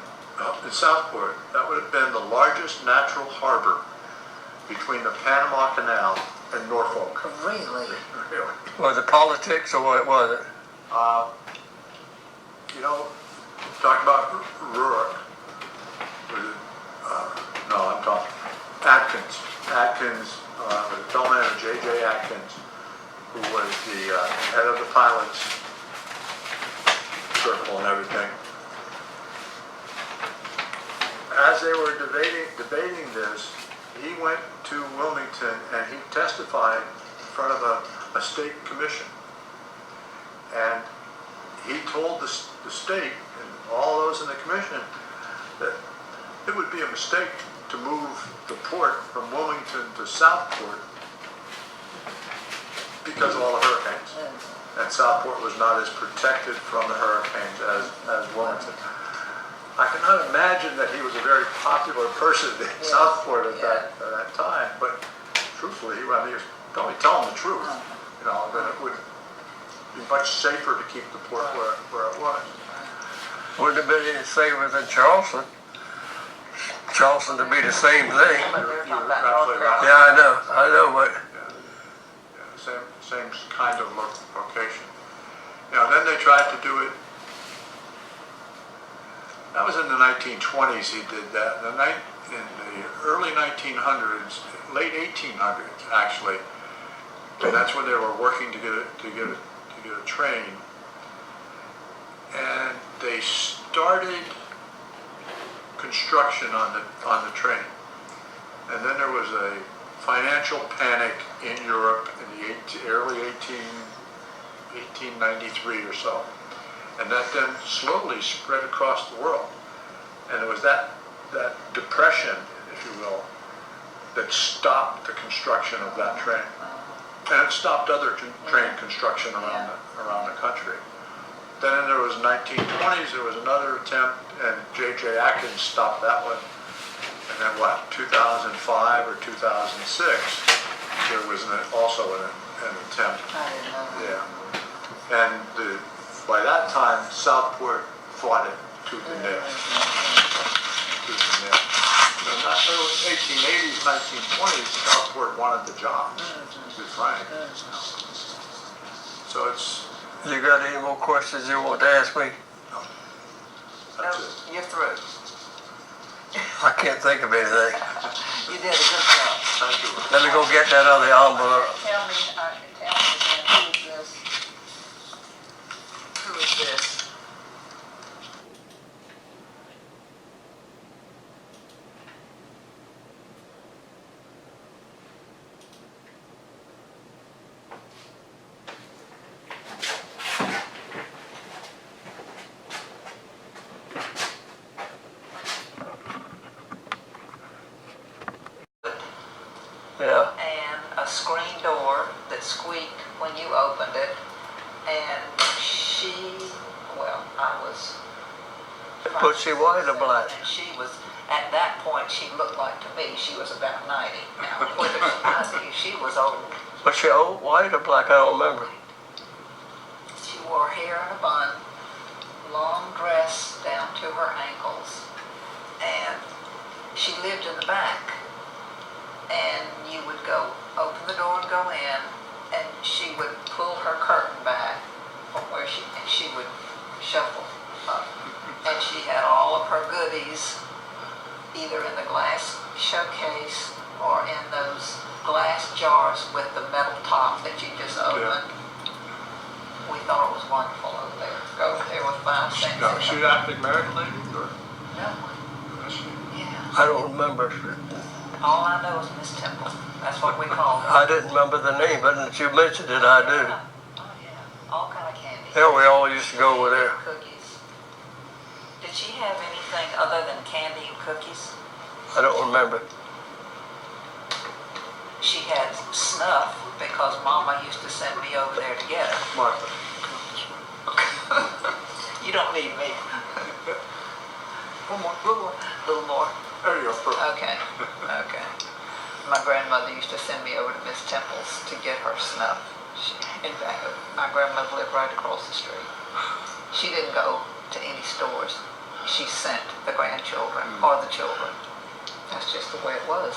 in Southport, that would have been the largest natural harbor between the Panama Canal and Norfolk. Really? Really. Was it politics or what was it? You know, talk about Rurik. No, I'm talking Atkins. Atkins, the fellow man J.J. Atkins, who was the head of the pilots circle and everything. As they were debating this, he went to Wilmington and he testified in front of a state commission. And he told the state and all those in the commission that it would be a mistake to move the port from Wilmington to Southport because of all the hurricanes. And Southport was not as protected from the hurricanes as Wilmington. I cannot imagine that he was a very popular person in Southport at that time, but truthfully, he was probably telling the truth. You know, that it would be much safer to keep the port where it was. Wouldn't have been any safer than Charleston. Charleston to be the same thing. You're absolutely right. Yeah, I know, but Same kind of location. You know, then they tried to do it. That was in the 1920s he did that. In the early 1900s, late 1800s actually, and that's when they were working to get a train. And they started construction on the train. And then there was a financial panic in Europe in the early 1893 or so. And that then slowly spread across the world. And it was that depression, if you will, that stopped the construction of that train. And it stopped other train construction around the country. Then there was 1920s, there was another attempt, and J.J. Atkins stopped that one. And then 2005 or 2006, there was also an attempt. I didn't know that. Yeah. And by that time, Southport fought it tooth and nail. Tooth and nail. In the early 1880s, 1920s, Southport wanted the job, to be frank. So it's... You got any more questions you want to ask me? No. That's it. You're through. I can't think of anything. You did a good job. Thank you. Let me go get that other envelope. Tell me again, who is this? Yeah. and a screen door that squeaked when you opened it. And I was. Was she white or black? And she was, at that point, she looked like to me, she was about 90. Now, whether she was old. Was she old, white or black? I don't remember. She wore hair in a bun, long dress down to her ankles, and she lived in the back. And you would go, open the door and go in, and she would pull her curtain back from where she would shuffle up. And she had all of her goodies either in the glass showcase or in those glass jars with the metal top that you just open. Yeah. We thought it was wonderful over there. Go over there with 5 cents. Now, is she an African American lady or? No. I see. Yeah. I don't remember. All I know is Miss Temple. That's what we call her. I didn't remember the name, but since you mentioned it, I do. Oh yeah. All kind of candy. Yeah, we all used to go over there. Cookies. Did she have anything other than candy and cookies? I don't remember. She had snuff because Mama used to send me over there to get her. Martha. You don't need me. One more, little more. There you go. Perfect. Okay. My grandmother used to send me over to Miss Temple's to get her snuff. In fact, my grandmother lived right across the street. She didn't go to any stores. She sent the grandchildren or the children. That's just the way it was.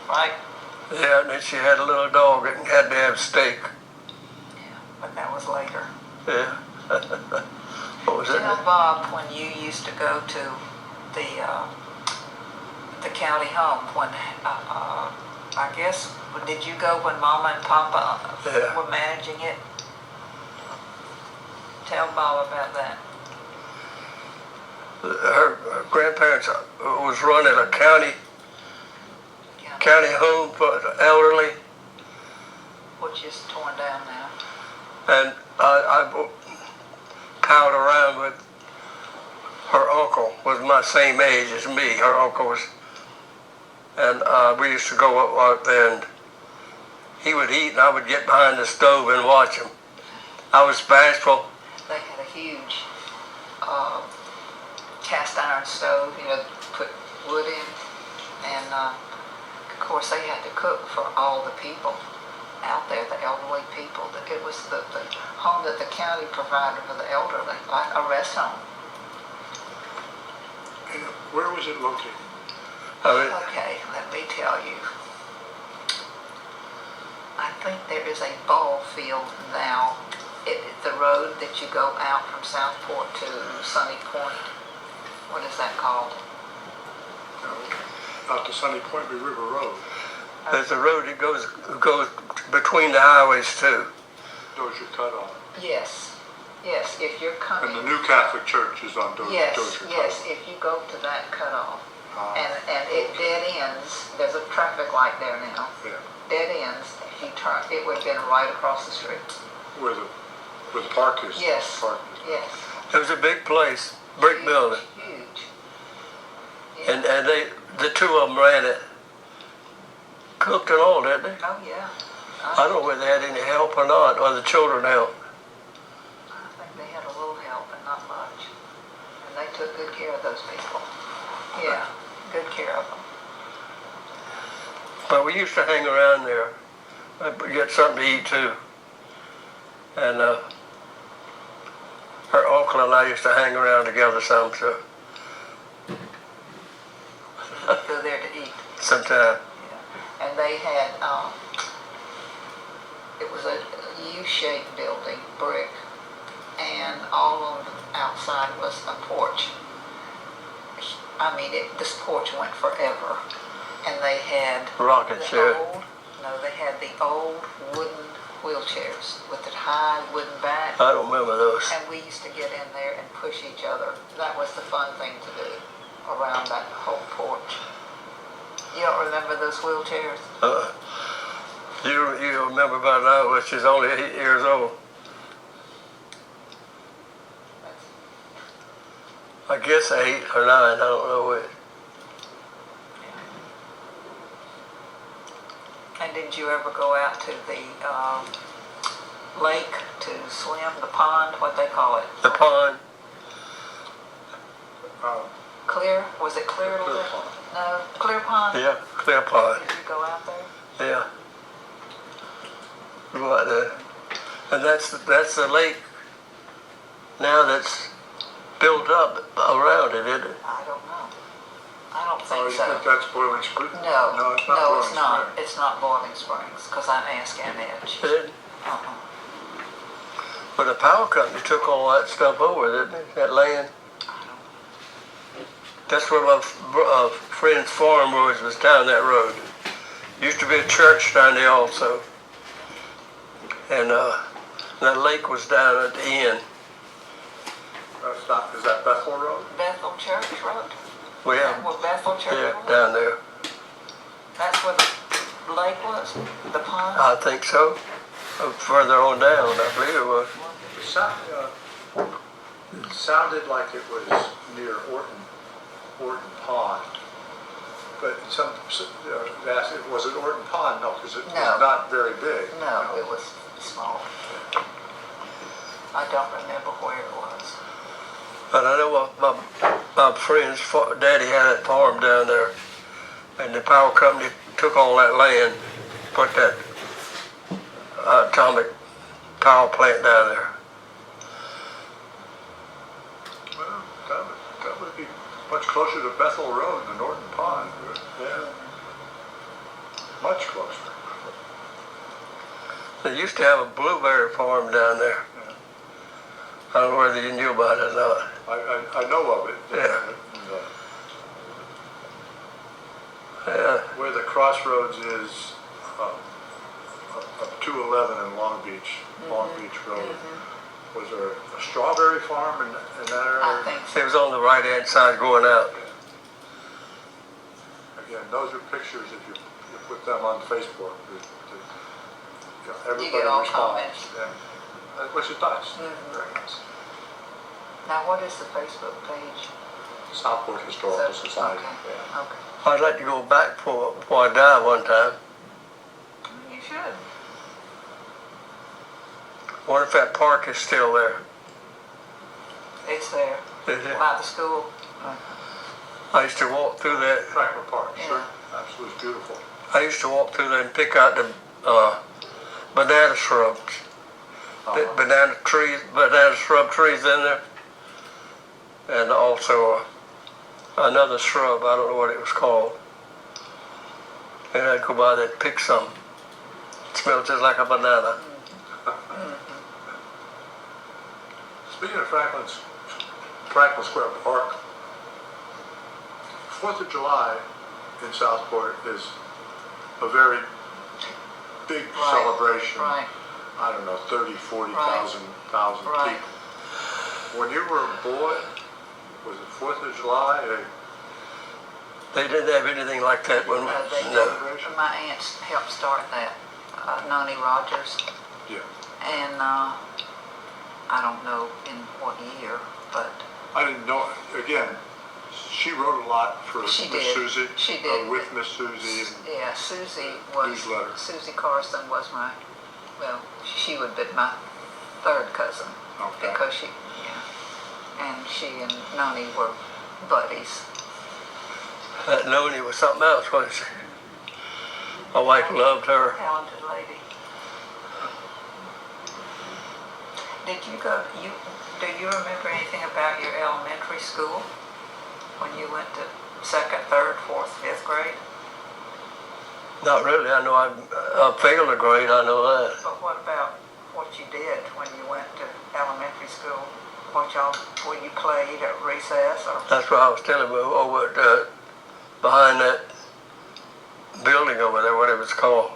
Right? Yeah, and then she had a little dog that had to have steak. Yeah, but that was later. Yeah. What was it? Tell Bob when you used to go to the county home when I guess did you go when Mama and Papa were managing it? Tell Bob about that. Her grandparents was running a county home for the elderly, Which is torn down now. and I palled around with her uncle, was my same age as me. Her uncle was, and we used to go up out there, and he would eat, and I would get behind the stove and watch him. I was bashful. They had a huge cast iron stove, put wood in, and of course they had to cook for all the people out there, the elderly people. It was the home that the county provided for the elderly, like a rest home. And where was it located? Okay, let me tell you. I think there is a ball field now. The road that you go out from Southport to Sunny Point. What is that called? Out to Sunny Point River Road. There's a road that goes between the highways too. Dozier Cutoff. Yes. If you're coming. And the new Catholic Church is on Dozier Yes. Cutoff. If you go to that cutoff, and it dead ends. There's a traffic light there now. Yeah. Dead ends. If you turn, it would have been right across the street. Where the park is. Yes. Park. Yes. It was a big place, brick building, Huge. Yeah. and the two of them ran it. Cooked and all, didn't they? Oh yeah. I don't know whether they had any help or not, or the children helped. I think they had a little help, but not much. And they took good care of those people. Yeah, good care of them. But we used to hang around there. I'd get something to eat too. And her uncle and I used to hang around together some, so Go there to eat. sometime. Yeah. And they had, it was a U-shaped building, brick, and all on the outside was a porch. I mean, this porch went forever. And they had Rocket chair. they had the old wooden wheelchairs with the high wooden back. I don't remember those. And we used to get in there and push each other. That was the fun thing to do around that whole porch. You don't remember those wheelchairs? You remember about now, which is only 8 years old. I guess 8 or 9, I don't know which. did you ever go out to the lake to swim, the pond, what they call it? The pond. Clear? Was it Clear? Clear Pond. No, Clear Pond? Yeah, clear pond. Did you go out there? Yeah. But, and that's the lake now that's built up around it, isn't it? I don't know. I don't Oh, think you so. think that's Boiling Spring? No, No, it's not Boiling Spring. It's not Boiling Springs, because I asked Annette. It- Uh-uh. But the power company took all that stuff over, didn't it? That land. That's where my friend's farm was down that road. Used to be a church down there also. And that lake was down at the end. That's not, is that Bethel Road? Bethel Church Road? Well, Where Bethel Church yeah, was? down there. That's where the lake was? The pond? I think so. Further on down, I believe it was. It sounded like it was near Orton Pond. But some, asked, was it Orton Pond? No, because it was No. not very big. No, it was small. I don't remember where it was. But I know my friend's daddy had that farm down there. And the power company took all that land, put that atomic power plant down there. Well, that would be much closer to Bethel Road than Orton Pond. Yeah. Much closer. They used to have a blueberry farm down there. Yeah. I don't know whether you knew about it or not. I know of it. Yeah. Yeah. Where the crossroads is, of 211 in Long Beach Road. Was there a strawberry farm in that area? I think so. It was on the right-hand side going out. Again, those are pictures, if you put them on Facebook, everybody You get all responds. comments. Yeah. Which it does. Very nice. Now, what is the Facebook page? Southport Historical So- Society. okay. Yeah. Okay. I'd like to go back before I die one time. You should. Wonder if that park is still there. It's there. Is it? By the school. I used to walk through that. Franklin Park, Yeah. sure. Absolutely beautiful. I used to walk through there and pick out the banana shrubs. The banana shrub trees in there. And also another shrub, I don't know what it was called. And I'd go by there and pick some. It smells just like a banana. Speaking of Franklin Square Park, 4th of July in Southport is a very big Right, celebration. right. I don't know, 30, 40,000 Right. people. When you were a boy, was it 4th of July? They didn't have anything like that when They no. did. My aunts helped start that, Noni Rogers. Yeah. And I don't know in what year, but I didn't know, again, she wrote a lot for Miss She did. Susie. She did. With Miss Susie. And yeah, Susie was, Newsletter. Susie Carson was she would have been my third cousin. Okay. Because and she and Noni were buddies. That Noni was something else, wasn't she? My wife loved her. Talented lady. Do you remember anything about your elementary school when you went to 2nd, 3rd, 4th, 5th grade? Not really. I know I failed a grade. I know that. But what about what you did when you went to elementary school? Where you played at recess or? That's what I was telling you over at, behind that building over there, whatever it's called,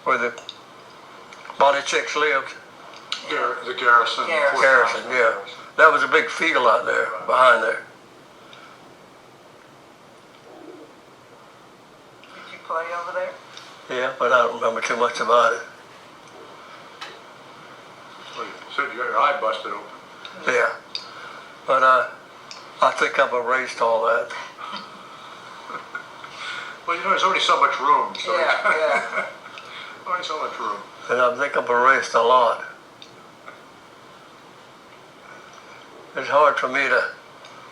where the body chicks lived. The Garrison. Garrison. Garrison, yeah. That was a big field out there, behind there. Did you play over there? Yeah, but I don't remember too much about it. Well, you said you got your eye busted open. Yeah. But I think I've erased all that. Well, you know, there's only so much room, so Yeah. only so much room. And I think I've erased a lot. It's hard for me to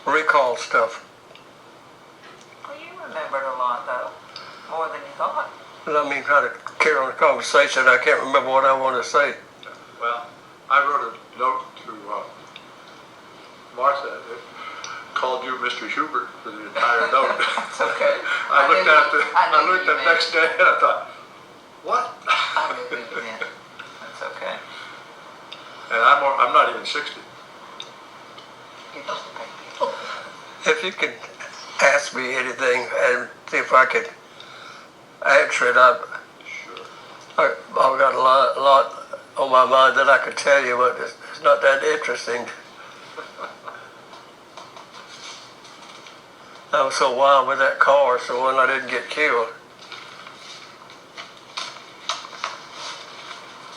recall stuff. Well, you remembered a lot, though, more than you thought. And I mean, trying to carry on the conversation, I can't remember what I wanted to say. Well, I wrote a note to Martha that called you Mr. Hubert for the entire note. It's okay. I looked at it. I I knew looked you at the meant. next day and I thought, what? I knew who you meant. That's okay. And I'm not even 60. You're just a baby. If you could ask me anything and see if I could answer it, Sure. I've got a lot on my mind that I could tell you, but it's not that interesting. I was so wild with that car, so when I didn't get killed.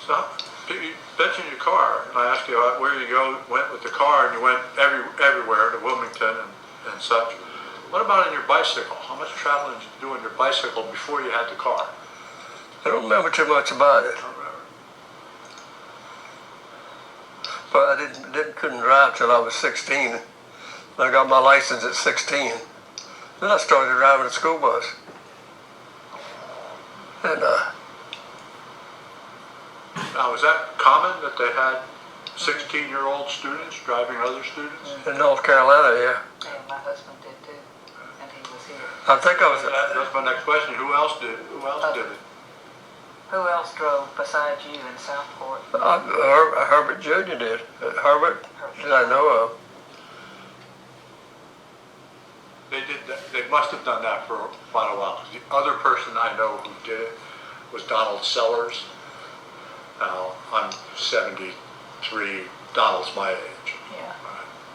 So, you mentioned your car, and I asked you where you went with the car, and you went everywhere to Wilmington and such. What about in your bicycle? How much traveling did you do on your bicycle before you had the car? I don't remember too much about it, I don't remember. but I couldn't drive till I was 16. I got my license at 16. Then I started driving a school bus. And Now, was that common that they had 16-year-old students driving other students? in North Carolina, yeah. Yeah, my husband did too, and he was here. I think I was. That's my next question. Who else did it? Who else drove besides you in Southport? Herbert Jr. did. Herbert, that I know of. They did. They must have done that for quite a while. 'Cause the other person I know who did it was Donald Sellers. Now I'm 73. Donald's my age. Yeah.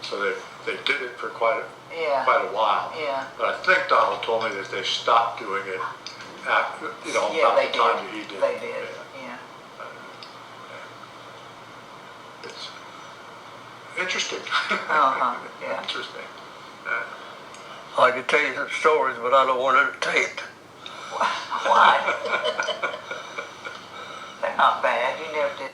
So they did it for quite Yeah. a while. Yeah. But I think Donald told me that they stopped doing it after, Yeah, about they the time did. that he did. They did. Yeah. It's interesting. Uh-huh. Yeah. Interesting. I could tell you some stories, but I don't want it taped. Why? They're not bad. You never did